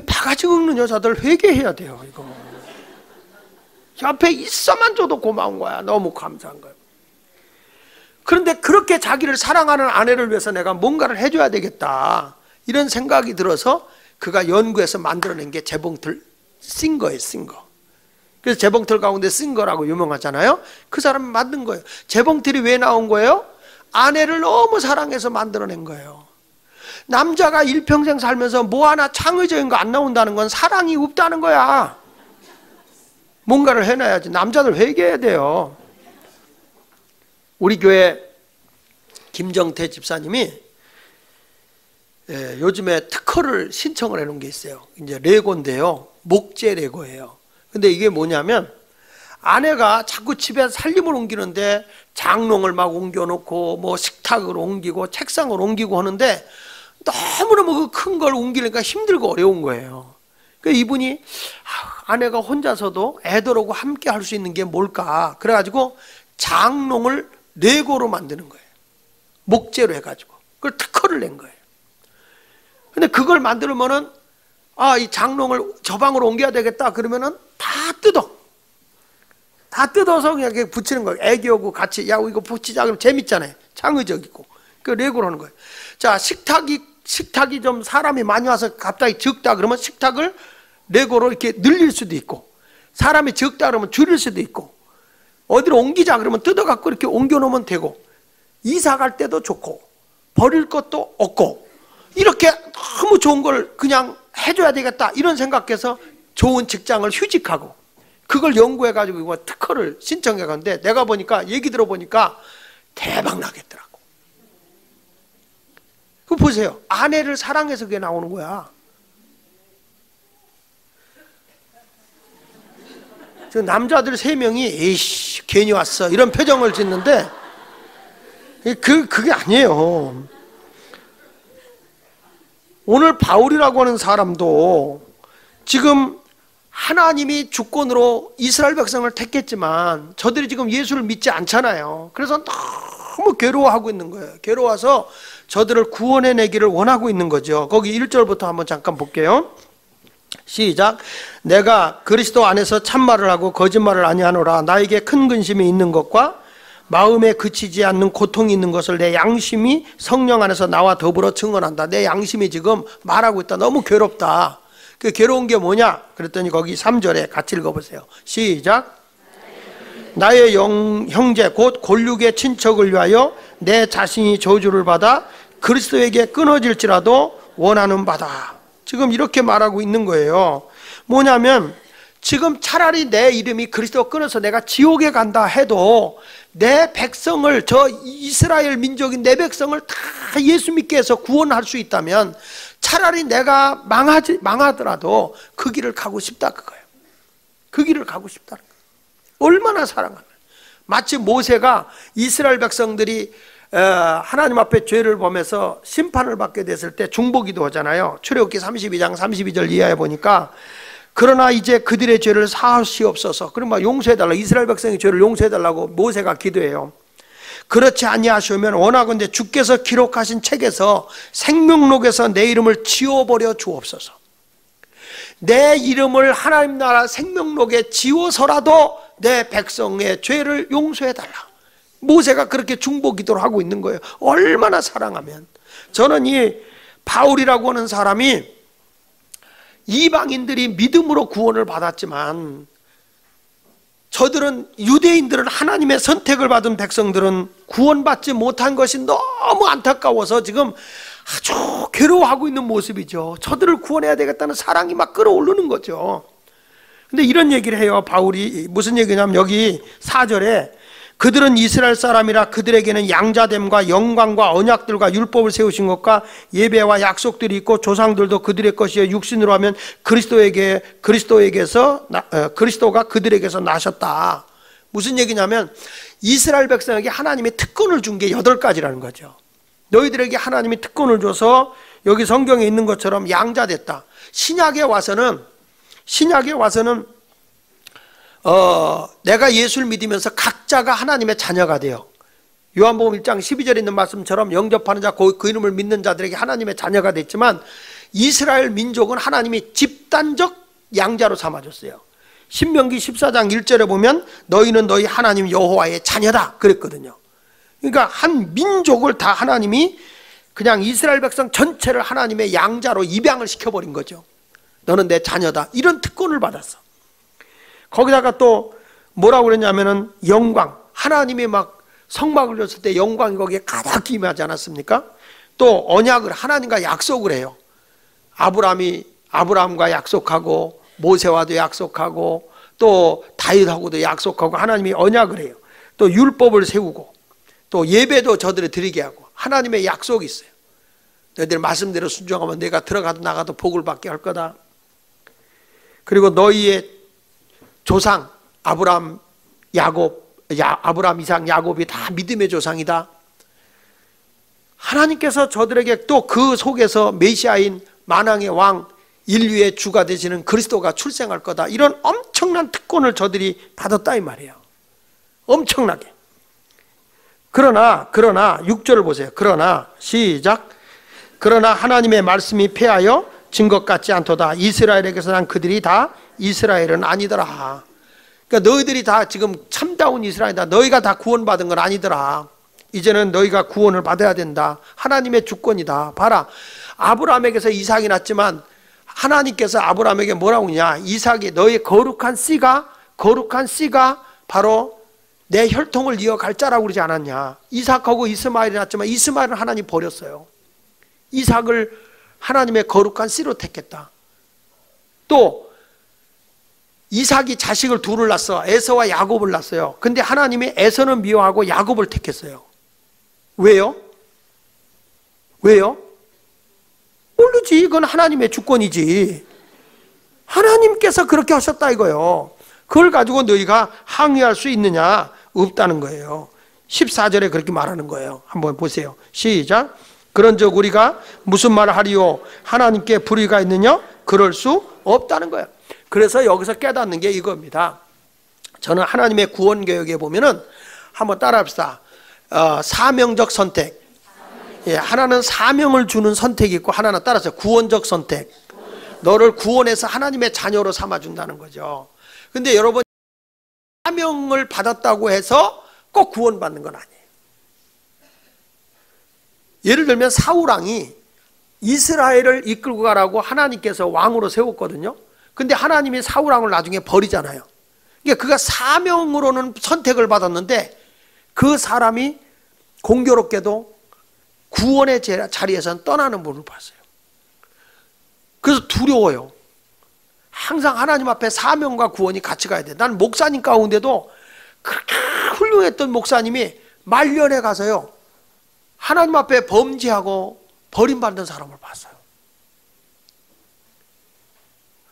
바가지 긁는 여자들 회개해야 돼요. 이거 옆에 있어만 줘도 고마운 거야. 너무 감사한 거예요. 그런데 그렇게 자기를 사랑하는 아내를 위해서 내가 뭔가를 해줘야 되겠다 이런 생각이 들어서 그가 연구해서 만들어낸 게 재봉틀 쓴 거예요. 쓴 거. 그래서 재봉틀 가운데 쓴 거라고 유명하잖아요. 그 사람이 만든 거예요. 재봉틀이 왜 나온 거예요? 아내를 너무 사랑해서 만들어낸 거예요. 남자가 일평생 살면서 뭐 하나 창의적인 거 안 나온다는 건 사랑이 없다는 거야. 뭔가를 해놔야지. 남자들 회개해야 돼요. 우리 교회 김정태 집사님이 요즘에 특허를 신청을 해놓은 게 있어요. 이제 레고인데요. 목재 레고예요. 근데 이게 뭐냐면 아내가 자꾸 집에 살림을 옮기는데 장롱을 막 옮겨놓고 뭐 식탁을 옮기고 책상을 옮기고 하는데 너무너무 큰 걸 옮기니까 힘들고 어려운 거예요. 그러니까 이분이 아내가 혼자서도 애들하고 함께 할 수 있는 게 뭘까? 그래가지고 장롱을 레고로 만드는 거예요. 목재로 해가지고. 그걸 특허를 낸 거예요. 근데 그걸 만들면은 이 장롱을 저 방으로 옮겨야 되겠다 그러면은 다 뜯어서 그냥 이렇게 붙이는 거예요. 애기하고 같이 야 이거 붙이자 그러면 재밌잖아요. 창의적이고. 그 레고로 하는 거예요. 자, 식탁이 좀 사람이 많이 와서 갑자기 적다 그러면 식탁을 레고로 이렇게 늘릴 수도 있고, 사람이 적다 그러면 줄일 수도 있고, 어디로 옮기자 그러면 뜯어갖고 이렇게 옮겨놓으면 되고, 이사 갈 때도 좋고 버릴 것도 없고, 이렇게 너무 좋은 걸 그냥 해줘야 되겠다 이런 생각해서 좋은 직장을 휴직하고 그걸 연구해가지고 이거 특허를 신청해갔는데, 내가 보니까 얘기 들어보니까 대박 나겠더라고. 그거 보세요. 아내를 사랑해서 그게 나오는 거야. 저 남자들 3명이 에이씨 괜히 왔어 이런 표정을 짓는데 그게 아니에요. 오늘 바울이라고 하는 사람도 지금 하나님이 주권으로 이스라엘 백성을 택했지만 저들이 지금 예수를 믿지 않잖아요. 그래서 너무 괴로워하고 있는 거예요. 괴로워서 저들을 구원해내기를 원하고 있는 거죠. 거기 1절부터 한번 잠깐 볼게요. 시작. 내가 그리스도 안에서 참말을 하고 거짓말을 아니하노라. 나에게 큰 근심이 있는 것과 마음에 그치지 않는 고통이 있는 것을 내 양심이 성령 안에서 나와 더불어 증언한다. 내 양심이 지금 말하고 있다. 너무 괴롭다. 그 괴로운 게 뭐냐? 그랬더니 거기 3절에 같이 읽어보세요. 시작. 나의 형제 곧 골육의 친척을 위하여 내 자신이 저주를 받아 그리스도에게 끊어질지라도 원하는 바다. 지금 이렇게 말하고 있는 거예요. 뭐냐면 지금 차라리 내 이름이 그리스도가 끊어서 내가 지옥에 간다 해도 내 백성을, 저 이스라엘 민족인 내 백성을 다 예수 믿게 해서 구원할 수 있다면 차라리 내가 망하더라도 그 길을 가고 싶다 그거예요. 그 길을 가고 싶다는 거예요. 얼마나 사랑하는. 마치 모세가 이스라엘 백성들이 하나님 앞에 죄를 범해서 심판을 받게 됐을 때 중보기도 하잖아요. 출애굽기 32장 32절 이하에 보니까 그러나 이제 그들의 죄를 사하시옵소서. 그럼 막 용서해달라. 이스라엘 백성의 죄를 용서해달라고 모세가 기도해요. 그렇지 아니하시면 원하건대 주께서 기록하신 책에서 생명록에서 내 이름을 지워버려 주옵소서. 내 이름을 하나님 나라 생명록에 지워서라도 내 백성의 죄를 용서해달라. 모세가 그렇게 중보 기도를 하고 있는 거예요. 얼마나 사랑하면. 저는 이 바울이라고 하는 사람이 이방인들이 믿음으로 구원을 받았지만 저들은, 유대인들은, 하나님의 선택을 받은 백성들은 구원받지 못한 것이 너무 안타까워서 지금 아주 괴로워하고 있는 모습이죠. 저들을 구원해야 되겠다는 사랑이 막 끌어오르는 거죠. 근데 이런 얘기를 해요. 바울이 무슨 얘기냐면 여기 4절에 그들은 이스라엘 사람이라 그들에게는 양자됨과 영광과 언약들과 율법을 세우신 것과 예배와 약속들이 있고 조상들도 그들의 것이요 육신으로 하면 그리스도가 그들에게서 나셨다. 무슨 얘기냐면 이스라엘 백성에게 하나님의 특권을 준 게 8가지라는 거죠. 너희들에게 하나님이 특권을 줘서 여기 성경에 있는 것처럼 양자됐다. 신약에 와서는 내가 예수를 믿으면서 각자가 하나님의 자녀가 돼요. 요한복음 1장 12절에 있는 말씀처럼 영접하는 자, 그 이름을 믿는 자들에게 하나님의 자녀가 됐지만 이스라엘 민족은 하나님이 집단적 양자로 삼아줬어요. 신명기 14장 1절에 보면 너희는 너희 하나님 여호와의 자녀다 그랬거든요. 그러니까 한 민족을 다 하나님이 그냥 이스라엘 백성 전체를 하나님의 양자로 입양을 시켜버린 거죠. 너는 내 자녀다. 이런 특권을 받았어. 거기다가 또 뭐라고 그랬냐면은 영광, 하나님이 막 성막을 줬을 때 영광이 거기에 가득 임하지 않았습니까? 또 언약을 하나님과 약속을 해요. 아브라함과 약속하고 모세와도 약속하고 또 다윗하고도 약속하고 하나님이 언약을 해요. 또 율법을 세우고 또 예배도 저들을 드리게 하고 하나님의 약속이 있어요. 너희들 말씀대로 순종하면 내가 들어가도 나가도 복을 받게 할 거다. 그리고 너희의 조상 아브라함, 이삭, 야곱이 다 믿음의 조상이다. 하나님께서 저들에게 또 그 속에서 메시아인 만왕의 왕, 인류의 주가 되시는 그리스도가 출생할 거다. 이런 엄청난 특권을 저들이 받았다 이 말이에요. 엄청나게. 그러나 6절을 보세요. 그러나 시작. 그러나 하나님의 말씀이 패하여 진 것 같지 않도다. 이스라엘에게서 난 그들이 다 이스라엘은 아니더라. 그러니까 너희들이 다 지금 참다운 이스라엘이다. 너희가 다 구원받은 건 아니더라. 이제는 너희가 구원을 받아야 된다. 하나님의 주권이다. 봐라, 아브라함에게서 이삭이 났지만 하나님께서 아브라함에게 뭐라고 하냐. 이삭이 너의 거룩한 씨가 바로 내 혈통을 이어갈 자라고 그러지 않았냐. 이삭하고 이스마엘이 났지만 이스마엘은 하나님 버렸어요. 이삭을 하나님의 거룩한 씨로 택했다. 또 이삭이 자식을 둘을 낳았어. 에서와 야곱을 낳았어요. 근데 하나님이 에서는 미워하고 야곱을 택했어요. 왜요? 모르지. 이건 하나님의 주권이지. 하나님께서 그렇게 하셨다 이거예요. 그걸 가지고 너희가 항의할 수 있느냐? 없다는 거예요. 14절에 그렇게 말하는 거예요. 한번 보세요. 시작. 그런즉 우리가 무슨 말을 하리요? 하나님께 불의가 있느냐? 그럴 수 없다는 거예요. 그래서 여기서 깨닫는 게 이겁니다. 저는 하나님의 구원 개혁에 보면은 한번 따라합시다. 사명적 선택. 예, 하나는 사명을 주는 선택이 있고 하나는 따라서 구원적 선택. 너를 구원해서 하나님의 자녀로 삼아준다는 거죠. 근데 여러분, 사명을 받았다고 해서 꼭 구원받는 건 아니에요. 예를 들면 사울왕이 이스라엘을 이끌고 가라고 하나님께서 왕으로 세웠거든요. 근데 하나님이 사울왕을 나중에 버리잖아요. 그러니까 그가 사명으로는 선택을 받았는데 그 사람이 공교롭게도 구원의 자리에서는 떠나는 분을 봤어요. 그래서 두려워요. 항상 하나님 앞에 사명과 구원이 같이 가야 돼. 난 목사님 가운데도 그렇게 훌륭했던 목사님이 말년에 가서요, 하나님 앞에 범죄하고 버림받는 사람을 봤어요.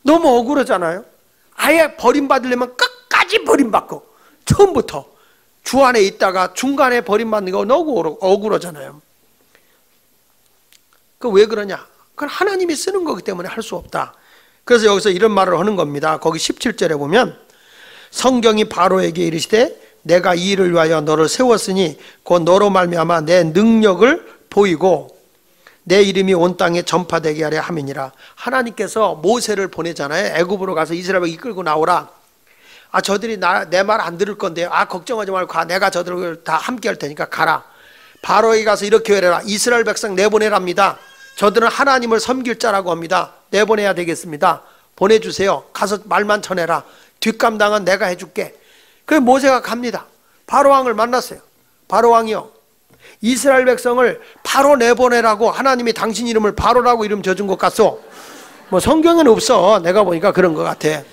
너무 억울하잖아요. 아예 버림받으려면 끝까지 버림받고 처음부터 주 안에 있다가 중간에 버림받는 거 너무 억울하잖아요. 그 왜 그러냐? 그건 하나님이 쓰는 거기 때문에 할 수 없다. 그래서 여기서 이런 말을 하는 겁니다. 거기 17절에 보면 성경이 바로에게 이르시되 내가 이 일을 위하여 너를 세웠으니 곧 너로 말미암아 내 능력을 보이고 내 이름이 온 땅에 전파되게 하려 함이니라. 하나님께서 모세를 보내잖아요. 애굽으로 가서 이스라엘을 이끌고 나오라. 저들이 내 말 안 들을 건데 걱정하지 말고 가. 내가 저들을 다 함께 할 테니까 가라. 바로에게 가서 이렇게 해라. 이스라엘 백성 내보내랍니다. 저들은 하나님을 섬길 자라고 합니다. 내보내야 되겠습니다. 보내주세요. 가서 말만 전해라. 뒷감당은 내가 해줄게. 그래서 모세가 갑니다. 바로왕을 만났어요. 바로왕이요, 이스라엘 백성을 바로 내보내라고 하나님이 당신 이름을 바로라고 이름 져준 것 같소? 뭐 성경에는 없어. 내가 보니까 그런 것 같아.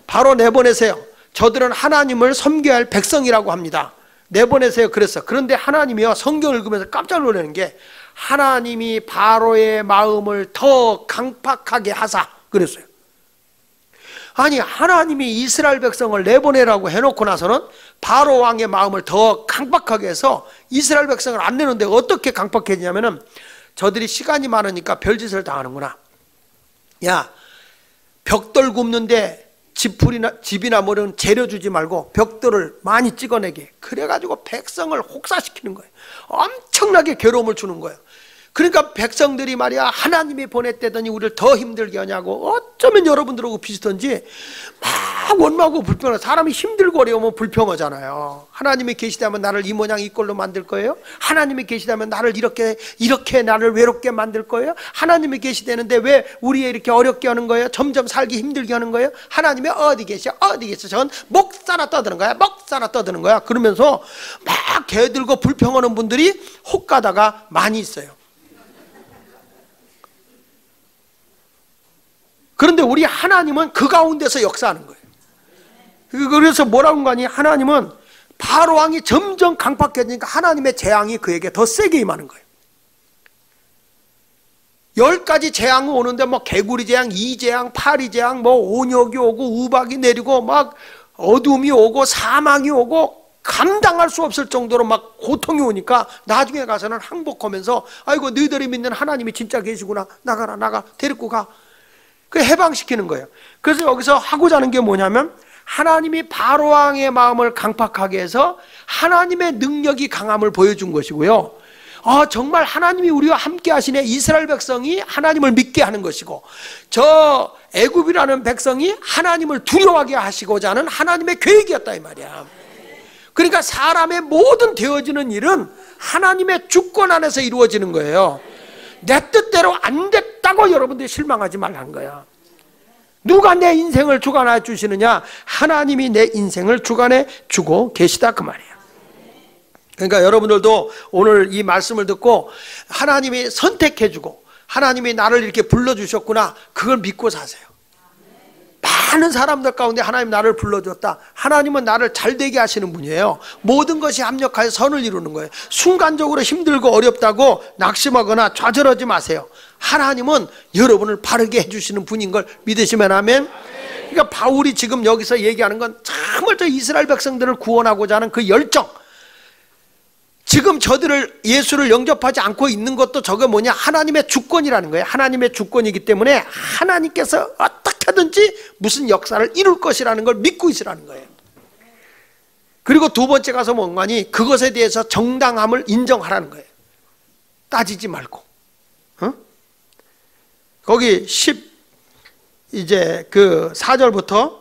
바로 내보내세요. 저들은 하나님을 섬겨야 할 백성이라고 합니다. 내보내세요. 그랬어. 그런데 하나님이요, 성경을 읽으면서 깜짝 놀라는 게 하나님이 바로의 마음을 더 강팍하게 하사 그랬어요. 아니, 하나님이 이스라엘 백성을 내보내라고 해놓고 나서는 바로 왕의 마음을 더 강팍하게 해서 이스라엘 백성을 안 내는데 어떻게 강팍했냐면은 저들이 시간이 많으니까 별짓을 다 하는구나. 야, 벽돌 굽는데 집이나 뭐는 재료 주지 말고 벽돌을 많이 찍어내게. 그래가지고 백성을 혹사시키는 거예요. 엄청나게 괴로움을 주는 거예요. 그러니까 백성들이 말이야, 하나님이 보냈다더니 우리를 더 힘들게 하냐고. 어쩌면 여러분들하고 비슷한지 막 원망하고 불평하고. 사람이 힘들고 어려우면 불평하잖아요. 하나님이 계시다면 나를 이 모양 이 꼴로 만들 거예요? 하나님이 계시다면 나를 이렇게 나를 외롭게 만들 거예요? 하나님이 계시다는데 왜 우리에 이렇게 어렵게 하는 거예요? 점점 살기 힘들게 하는 거예요? 하나님이 어디 계셔? 어디 계셔? 전 목사나 떠드는 거야. 목사나 떠드는 거야. 그러면서 막 개들고 불평하는 분들이 혹가다가 많이 있어요. 그런데 우리 하나님은 그 가운데서 역사하는 거예요. 그래서 뭐라고 하니, 하나님은 바로 왕이 점점 강팍해지니까 하나님의 재앙이 그에게 더 세게 임하는 거예요. 10가지 재앙이 오는데 뭐 개구리 재앙, 이재앙, 파리 재앙, 뭐 온역이 오고 우박이 내리고 막 어둠이 오고 사망이 오고 감당할 수 없을 정도로 막 고통이 오니까 나중에 가서는 항복하면서 아이고, 너희들이 믿는 하나님이 진짜 계시구나. 나가라, 나가, 데리고 가. 그 해방시키는 거예요. 그래서 여기서 하고자 하는 게 뭐냐면, 하나님이 바로왕의 마음을 강팍하게 해서 하나님의 능력이 강함을 보여준 것이고요. 정말 하나님이 우리와 함께 하시네. 이스라엘 백성이 하나님을 믿게 하는 것이고, 저 애굽이라는 백성이 하나님을 두려워하게 하시고자 하는 하나님의 계획이었다 이 말이야. 그러니까 사람의 모든 되어지는 일은 하나님의 주권 안에서 이루어지는 거예요. 내 뜻대로 안 됐다고 여러분들이 실망하지 말라는 거야. 누가 내 인생을 주관해 주시느냐? 하나님이 내 인생을 주관해 주고 계시다 그 말이에요. 그러니까 여러분들도 오늘 이 말씀을 듣고 하나님이 선택해 주고 하나님이 나를 이렇게 불러주셨구나, 그걸 믿고 사세요. 많은 사람들 가운데 하나님 나를 불러줬다. 하나님은 나를 잘되게 하시는 분이에요. 모든 것이 합력하여 선을 이루는 거예요. 순간적으로 힘들고 어렵다고 낙심하거나 좌절하지 마세요. 하나님은 여러분을 바르게 해주시는 분인 걸 믿으시면 아멘. 그러니까 바울이 지금 여기서 얘기하는 건 정말 저 이스라엘 백성들을 구원하고자 하는 그 열정, 지금 저들을 예수를 영접하지 않고 있는 것도 저게 뭐냐, 하나님의 주권이라는 거예요. 하나님의 주권이기 때문에 하나님께서 어떻게든지 무슨 역사를 이룰 것이라는 걸 믿고 있으라는 거예요. 그리고 두 번째 가서 뭔가니, 그것에 대해서 정당함을 인정하라는 거예요. 따지지 말고. 거기 이제 그 4절부터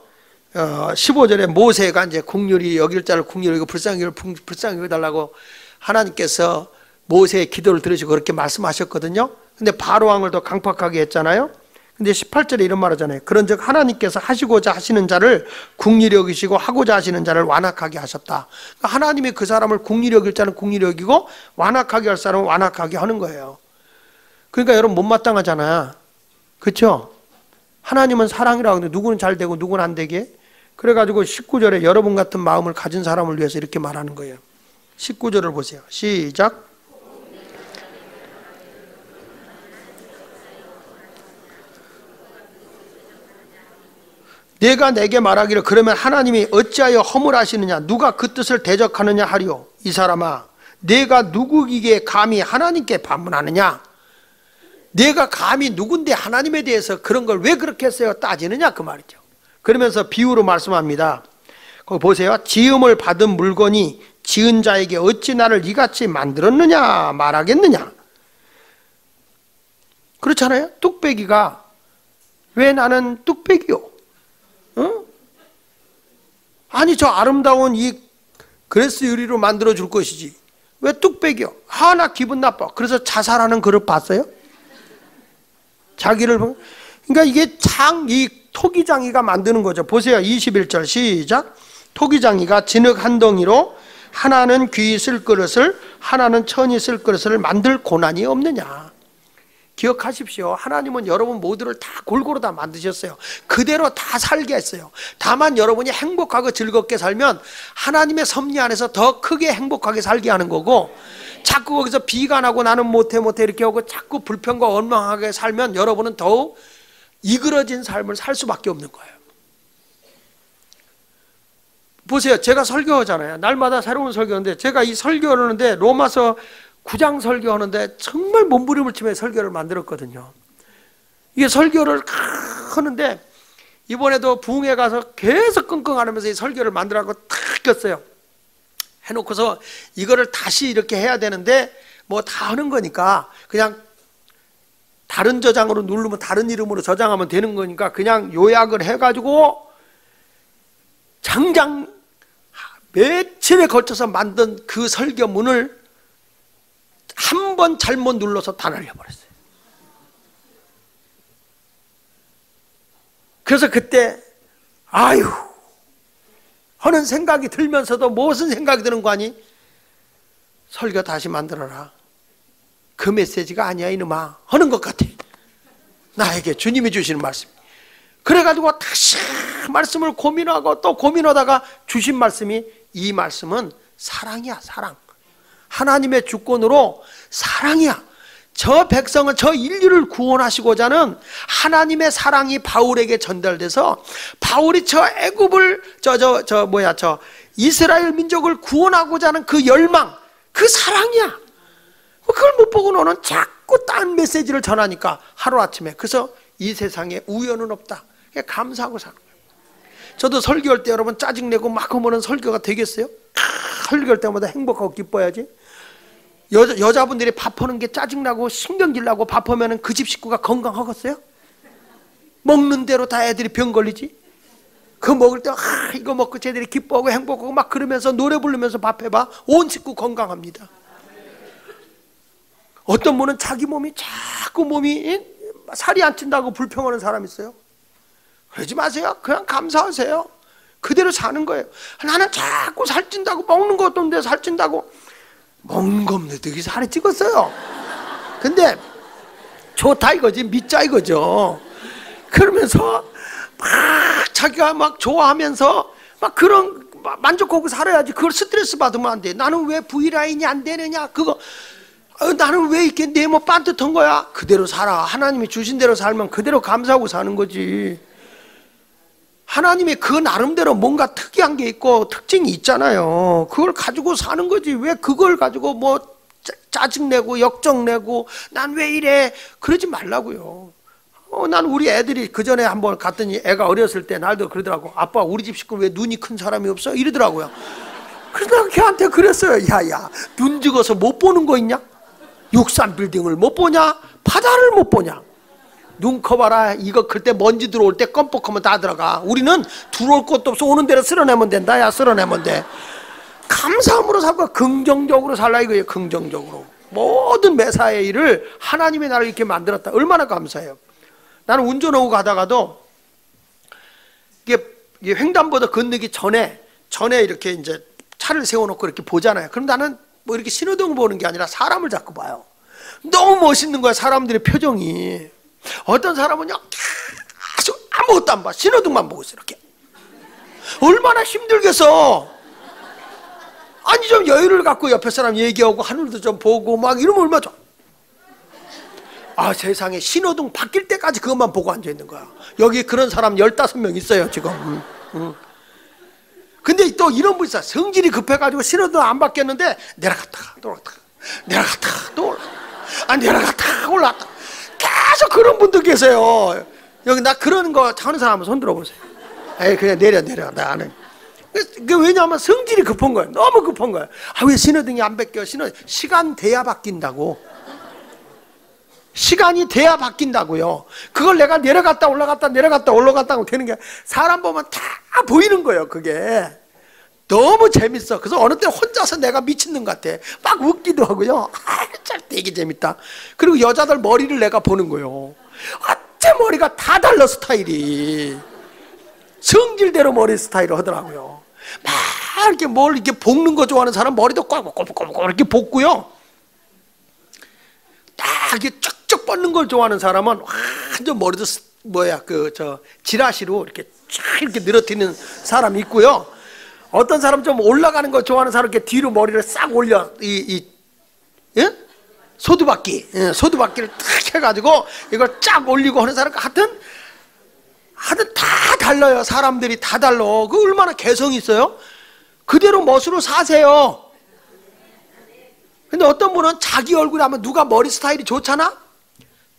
15절에 모세가 이제 국률이 여길 자를 국률이 여기고 불쌍히 여겨달라고 하나님께서 모세의 기도를 들으시고 그렇게 말씀하셨거든요. 근데 바로왕을 더 강팍하게 했잖아요. 근데 18절에 이런 말 하잖아요. 그런즉 하나님께서 하시고자 하시는 자를 국률이 여기시고 하고자 하시는 자를 완악하게 하셨다. 그러니까 하나님이 그 사람을 국률이 여길 자는 국률이 여기고 완악하게 할 사람은 완악하게 하는 거예요. 그러니까 여러분 못마땅하잖아. 그렇죠? 하나님은 사랑이라고 하는데 누구는 잘 되고 누구는 안 되게. 그래가지고 19절에 여러분 같은 마음을 가진 사람을 위해서 이렇게 말하는 거예요. 19절을 보세요. 시작. 내가 내게 말하기를 그러면 하나님이 어찌하여 허물하시느냐, 누가 그 뜻을 대적하느냐 하리오. 이 사람아, 내가 누구기에 감히 하나님께 반문하느냐? 내가 감히 누군데 하나님에 대해서 그런 걸 왜 그렇게 했어요? 따지느냐 그 말이죠. 그러면서 비유로 말씀합니다. 거기 보세요. 지음을 받은 물건이 지은 자에게 어찌 나를 이같이 만들었느냐 말하겠느냐. 그렇잖아요. 뚝배기가 왜 나는 뚝배기요? 어? 아니 저 아름다운 이 그레스 유리로 만들어 줄 것이지 왜 뚝배기요? 나 기분 나빠. 그래서 자살하는 그릇 봤어요? 자기를 그러니까 이게 이 토기장이가 만드는 거죠. 보세요. 21절 시작. 토기장이가 진흙 한 덩이로 하나는 귀 쓸 그릇을 하나는 천이 쓸 그릇을 만들 고난이 없느냐. 기억하십시오. 하나님은 여러분 모두를 다 골고루 다 만드셨어요. 그대로 다 살게 했어요. 다만 여러분이 행복하고 즐겁게 살면 하나님의 섭리 안에서 더 크게 행복하게 살게 하는 거고, 자꾸 거기서 비관하고 나는 못해 이렇게 하고 자꾸 불평과 원망하게 살면 여러분은 더욱 이그러진 삶을 살 수밖에 없는 거예요. 보세요. 제가 설교하잖아요. 날마다 새로운 설교하는데, 제가 이 설교를 하는데 로마서 9장 설교하는데 정말 몸부림을 치며 설교를 만들었거든요. 이게 설교를 하는데 이번에도 부흥회 가서 계속 끙끙하면서 이 설교를 만들라고 탁 꼈어요. 해놓고서 이거를 다시 이렇게 해야 되는데 뭐 다 하는 거니까 그냥 다른 저장으로 누르면 다른 이름으로 저장하면 되는 거니까 그냥 요약을 해가지고 장장 며칠에 걸쳐서 만든 그 설교문을 한 번 잘못 눌러서 다 날려버렸어요. 그래서 그때 아유 하는 생각이 들면서도 무슨 생각이 드는 거 아니? 설교 다시 만들어라. 그 메시지가 아니야 이놈아 하는 것 같아. 나에게 주님이 주시는 말씀. 그래가지고 다시 말씀을 고민하고 또 고민하다가 주신 말씀이, 이 말씀은 사랑이야. 사랑. 하나님의 주권으로 사랑이야. 저 백성을, 저 인류를 구원하시고자 하는 하나님의 사랑이 바울에게 전달돼서 바울이 저 애굽을 저 이스라엘 민족을 구원하고자 하는 그 열망, 그 사랑이야. 그걸 못 보고 너는 자꾸 딴 메시지를 전하니까 하루아침에, 그래서 이 세상에 우연은 없다. 감사하고 사는 거예요. 저도 설교할 때 여러분 짜증내고 막 하면 설교가 되겠어요? 설교할 때마다 행복하고 기뻐야지. 여자분들이 밥하는 게 짜증나고 신경질 나고 밥하면 그 집 식구가 건강하겠어요? 먹는 대로 다 애들이 병 걸리지. 그거 먹을 때 이거 먹고 쟤들이 기뻐하고 행복하고 막 그러면서 노래 부르면서 밥해봐. 온 식구 건강합니다. 어떤 분은 자기 몸이 자꾸 살이 안 찐다고 불평하는 사람 있어요. 그러지 마세요. 그냥 감사하세요. 그대로 사는 거예요. 나는 자꾸 살찐다고, 먹는 것도 없는데 살찐다고. 먹는 거 없는데 되게 살이 찌겠어요. 근데 좋다 이거지, 믿자 이거죠. 그러면서 막 자기가 막 좋아하면서 막 그런 만족하고 살아야지. 그걸 스트레스 받으면 안 돼. 나는 왜 V라인이 안 되느냐, 그거 나는 왜 이렇게 내 몸 반듯한 거야. 그대로 살아. 하나님이 주신 대로 살면 그대로 감사하고 사는 거지. 하나님이 그 나름대로 뭔가 특이한 게 있고 특징이 있잖아요. 그걸 가지고 사는 거지. 왜 그걸 가지고 뭐 짜증내고 역정내고 난 왜 이래 그러지 말라고요. 난 우리 애들이 그 전에 한번 갔더니 애가 어렸을 때 날도 그러더라고. 아빠 우리 집 식구 왜 눈이 큰 사람이 없어? 이러더라고요. 그래서 내가 걔한테 그랬어요. 야야, 눈 죽어서 못 보는 거 있냐? 63빌딩을 못 보냐? 바다를 못 보냐? 눈 커봐라. 이거 클 때 먼지 들어올 때 껌뻑하면 다 들어가. 우리는 들어올 것도 없어. 오는 대로 쓸어내면 된다. 야, 쓸어내면 돼. 감사함으로 살고 긍정적으로 살라 이거예요. 긍정적으로. 모든 매사의 일을 하나님이 나를 이렇게 만들었다. 얼마나 감사해요. 나는 운전하고 가다가도 이게 횡단보도 건너기 전에 이렇게 이제 차를 세워놓고 이렇게 보잖아요. 그럼 나는 뭐 이렇게 신호등 보는 게 아니라 사람을 자꾸 봐요. 너무 멋있는 거야, 사람들의 표정이. 어떤 사람은요 계속 아무것도 안 봐. 신호등만 보고 있어. 이렇게 얼마나 힘들겠어. 아니 좀 여유를 갖고 옆에 사람 얘기하고 하늘도 좀 보고 막 이러면 얼마나 좋아. 아, 세상에 신호등 바뀔 때까지 그것만 보고 앉아있는 거야. 여기 그런 사람 15명 있어요 지금. 근데 또 이런 분 있어. 성질이 급해가지고 신호등 안 바뀌었는데 내려갔다가 또 올라갔다가 내려갔다가 또 올라갔다가 내려갔다가 올라갔다가 계속 그런 분들 계세요. 여기 나 그런 거 하는 사람 한번 손 들어보세요. 에이 그냥 내려 나 안 해. 왜냐하면 성질이 급한 거예요. 너무 급한 거예요. 아, 왜 신호등이 안 바뀌어? 시간 돼야 바뀐다고. 시간이 돼야 바뀐다고요. 그걸 내가 내려갔다 올라갔다 내려갔다 올라갔다 하고 되는 게 사람 보면 다 보이는 거예요. 그게 너무 재밌어. 그래서 어느 때 혼자서 내가 미치는 것 같아. 막 웃기도 하고요. 참 되게 재밌다. 그리고 여자들 머리를 내가 보는 거예요. 어째 머리가 다 달라 스타일이. 성질대로 머리 스타일을 하더라고요. 막 이렇게 뭘 이렇게 볶는 거 좋아하는 사람 머리도 꽉 이렇게 볶고요. 딱 이렇게 쫙쫙 뻗는 걸 좋아하는 사람은 완전 머리도 지라시로 이렇게 쫙 이렇게 늘어뜨리는 사람이 있고요. 어떤 사람 좀 올라가는 거 좋아하는 사람 이렇게 뒤로 머리를 싹 올려 예? 소두바퀴를 탁 해가지고 이걸 쫙 올리고 하는 사람 하여튼 다 달라요. 사람들이 다 달라. 그 얼마나 개성이 있어요. 그대로 멋으로 사세요. 근데 어떤 분은 자기 얼굴에 하면 누가 머리 스타일이 좋잖아?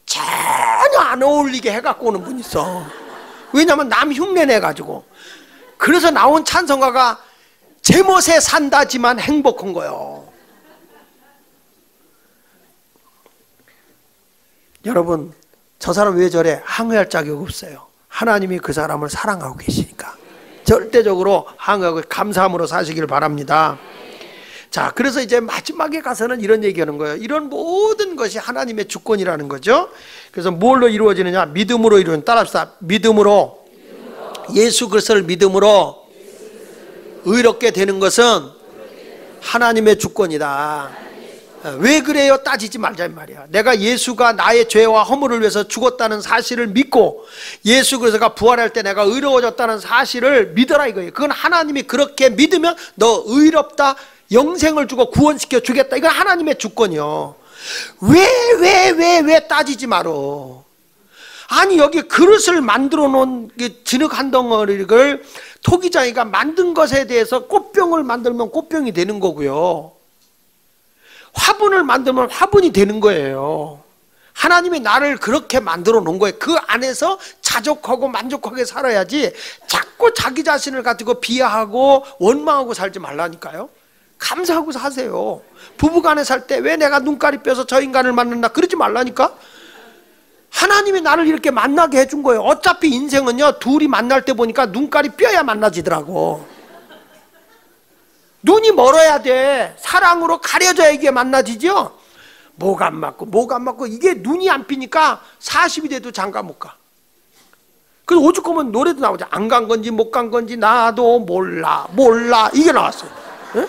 전혀 안 어울리게 해갖고 오는 분 있어. 왜냐면 남 흉내 내가지고. 그래서 나온 찬송가가 제 멋에 산다지만 행복한 거예요. 여러분, 저 사람 왜 저래? 항의할 자격 없어요. 하나님이 그 사람을 사랑하고 계시니까 절대적으로 항의하고 감사함으로 사시길 바랍니다. 자, 그래서 이제 마지막에 가서는 이런 얘기하는 거예요. 이런 모든 것이 하나님의 주권이라는 거죠. 그래서 뭘로 이루어지느냐? 믿음으로 이루어지는, 따라합시다. 믿음으로, 예수 그리스도를 믿음으로 의롭게 되는 것은 하나님의 주권이다. 왜 그래요? 따지지 말자 이 말이야. 내가 예수가 나의 죄와 허물을 위해서 죽었다는 사실을 믿고 예수 그리스도가 부활할 때 내가 의로워졌다는 사실을 믿어라 이거예요. 그건 하나님이 그렇게 믿으면 너 의롭다, 영생을 주고 구원시켜 주겠다. 이건 하나님의 주권이요. 왜 따지지 말어. 아니, 여기 그릇을 만들어 놓은 진흙 한 덩어리를 토기장이가 만든 것에 대해서 꽃병을 만들면 꽃병이 되는 거고요. 화분을 만들면 화분이 되는 거예요. 하나님이 나를 그렇게 만들어 놓은 거예요. 그 안에서 자족하고 만족하게 살아야지 자꾸 자기 자신을 가지고 비하하고 원망하고 살지 말라니까요. 감사하고 사세요. 부부간에 살 때 왜 내가 눈깔이 뼈서 저 인간을 만났나 그러지 말라니까. 하나님이 나를 이렇게 만나게 해준 거예요. 어차피 인생은요, 둘이 만날 때 보니까 눈깔이 뼈야 만나지더라고. 눈이 멀어야 돼. 사랑으로 가려져야 이게 만나지죠. 목 안 맞고 이게 눈이 안 피니까 40이 돼도 장가 못 가. 그래서 오죽하면 노래도 나오죠. 안 간 건지 못 간 건지 나도 몰라 이게 나왔어요. 네?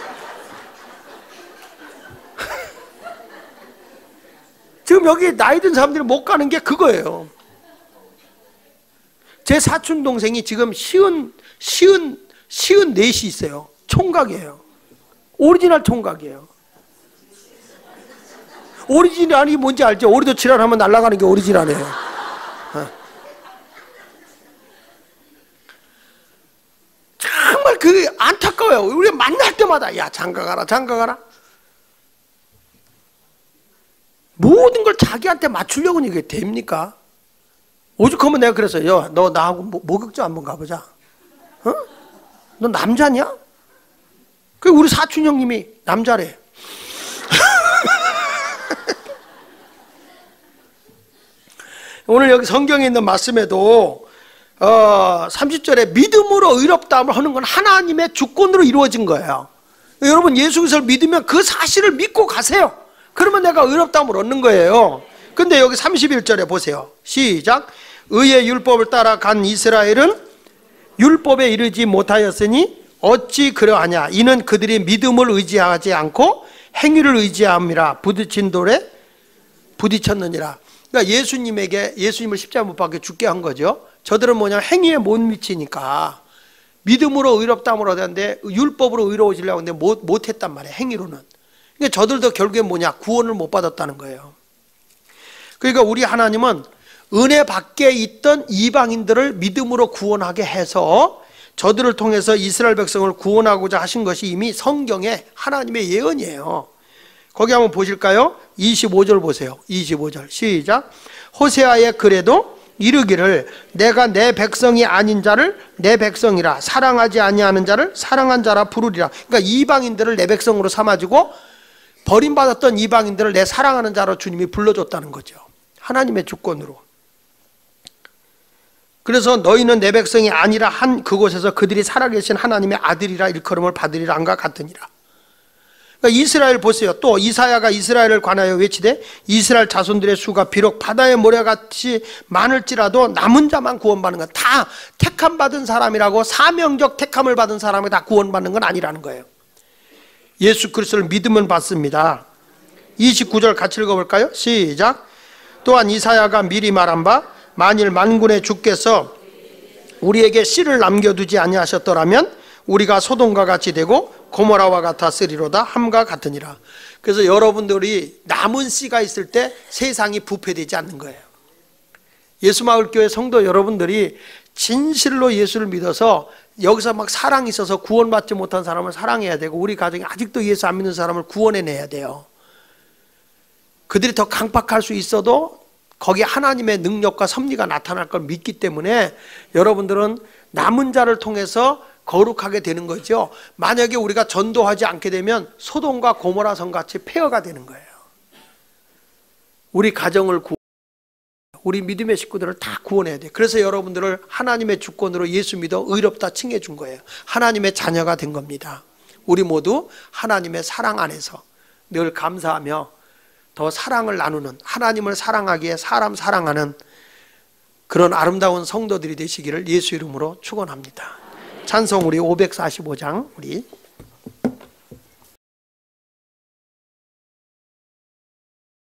지금 여기 나이 든 사람들이 못 가는 게 그거예요. 제 사촌 동생이 지금 시은 넷이 있어요. 총각이에요. 오리지널 총각이에요. 오리지널이 뭔지 알죠? 오리도 칠하면 날아가는 게 오리지널이에요. 정말 그 안타까워요. 우리 만날 때마다 야 장가 가라. 모든 걸 자기한테 맞추려고 이게 됩니까? 오죽하면 내가 그랬어요. 야, 너 나하고 목욕탕 한번 가보자. 어? 너 남자냐? 그 우리 사촌 형님이 남자래. 오늘 여기 성경에 있는 말씀에도 30절에 믿음으로 의롭다함을 하는 건 하나님의 주권으로 이루어진 거예요. 여러분 예수 그리스도를 믿으면 그 사실을 믿고 가세요. 그러면 내가 의롭다함을 얻는 거예요. 근데 여기 31절에 보세요. 시작. 의의 율법을 따라간 이스라엘은 율법에 이르지 못하였으니 어찌 그러하냐. 이는 그들이 믿음을 의지하지 않고 행위를 의지함이라 부딪힌 돌에 부딪혔느니라. 그러니까 예수님을 십자가 못 박혀 죽게 한 거죠. 저들은 뭐냐면 행위에 못 미치니까 믿음으로 의롭다함을 얻었는데 율법으로 의로워지려고 했는데 못했단 말이에요. 행위로는. 그러니까 저들도 결국엔 뭐냐, 구원을 못 받았다는 거예요. 그러니까 우리 하나님은 은혜 밖에 있던 이방인들을 믿음으로 구원하게 해서 저들을 통해서 이스라엘 백성을 구원하고자 하신 것이 이미 성경에 하나님의 예언이에요. 거기 한번 보실까요? 25절 보세요. 25절 시작. 호세아의 글에도 이르기를 내가 내 백성이 아닌 자를 내 백성이라 사랑하지 아니하는 자를 사랑한 자라 부르리라. 그러니까 이방인들을 내 백성으로 삼아주고 버림받았던 이방인들을 내 사랑하는 자로 주님이 불러줬다는 거죠. 하나님의 주권으로. 그래서 너희는 내 백성이 아니라 한 그곳에서 그들이 살아계신 하나님의 아들이라 일컬음을 받으리라 한가 같으니라. 그러니까 이스라엘 보세요. 또 이사야가 이스라엘을 관하여 외치되 이스라엘 자손들의 수가 비록 바다의 모래같이 많을지라도 남은 자만 구원받는 건 다 택함 받은 사람이라고 사명적 택함을 받은 사람이 다 구원받는 건 아니라는 거예요. 예수 그리스도를 믿으면 받습니다. 29절 같이 읽어볼까요? 시작. 또한 이사야가 미리 말한 바 만일 만군의 주께서 우리에게 씨를 남겨두지 아니하셨더라면 우리가 소돔과 같이 되고 고모라와 같았으리로다 함과 같으니라. 그래서 여러분들이 남은 씨가 있을 때 세상이 부패되지 않는 거예요. 예수마을교회 성도 여러분들이 진실로 예수를 믿어서 여기서 막 사랑이 있어서 구원받지 못한 사람을 사랑해야 되고, 우리 가정에 아직도 예수 안 믿는 사람을 구원해내야 돼요. 그들이 더 강팍할 수 있어도 거기에 하나님의 능력과 섭리가 나타날 걸 믿기 때문에 여러분들은 남은 자를 통해서 거룩하게 되는 거죠. 만약에 우리가 전도하지 않게 되면 소돔과 고모라 성 같이 폐허가 되는 거예요. 우리 가정을 우리 믿음의 식구들을 다 구원해야 돼요. 그래서 여러분들을 하나님의 주권으로 예수 믿어 의롭다 칭해 준 거예요. 하나님의 자녀가 된 겁니다. 우리 모두 하나님의 사랑 안에서 늘 감사하며 더 사랑을 나누는, 하나님을 사랑하기에 사람 사랑하는 그런 아름다운 성도들이 되시기를 예수 이름으로 축원합니다. 찬송 우리 545장 우리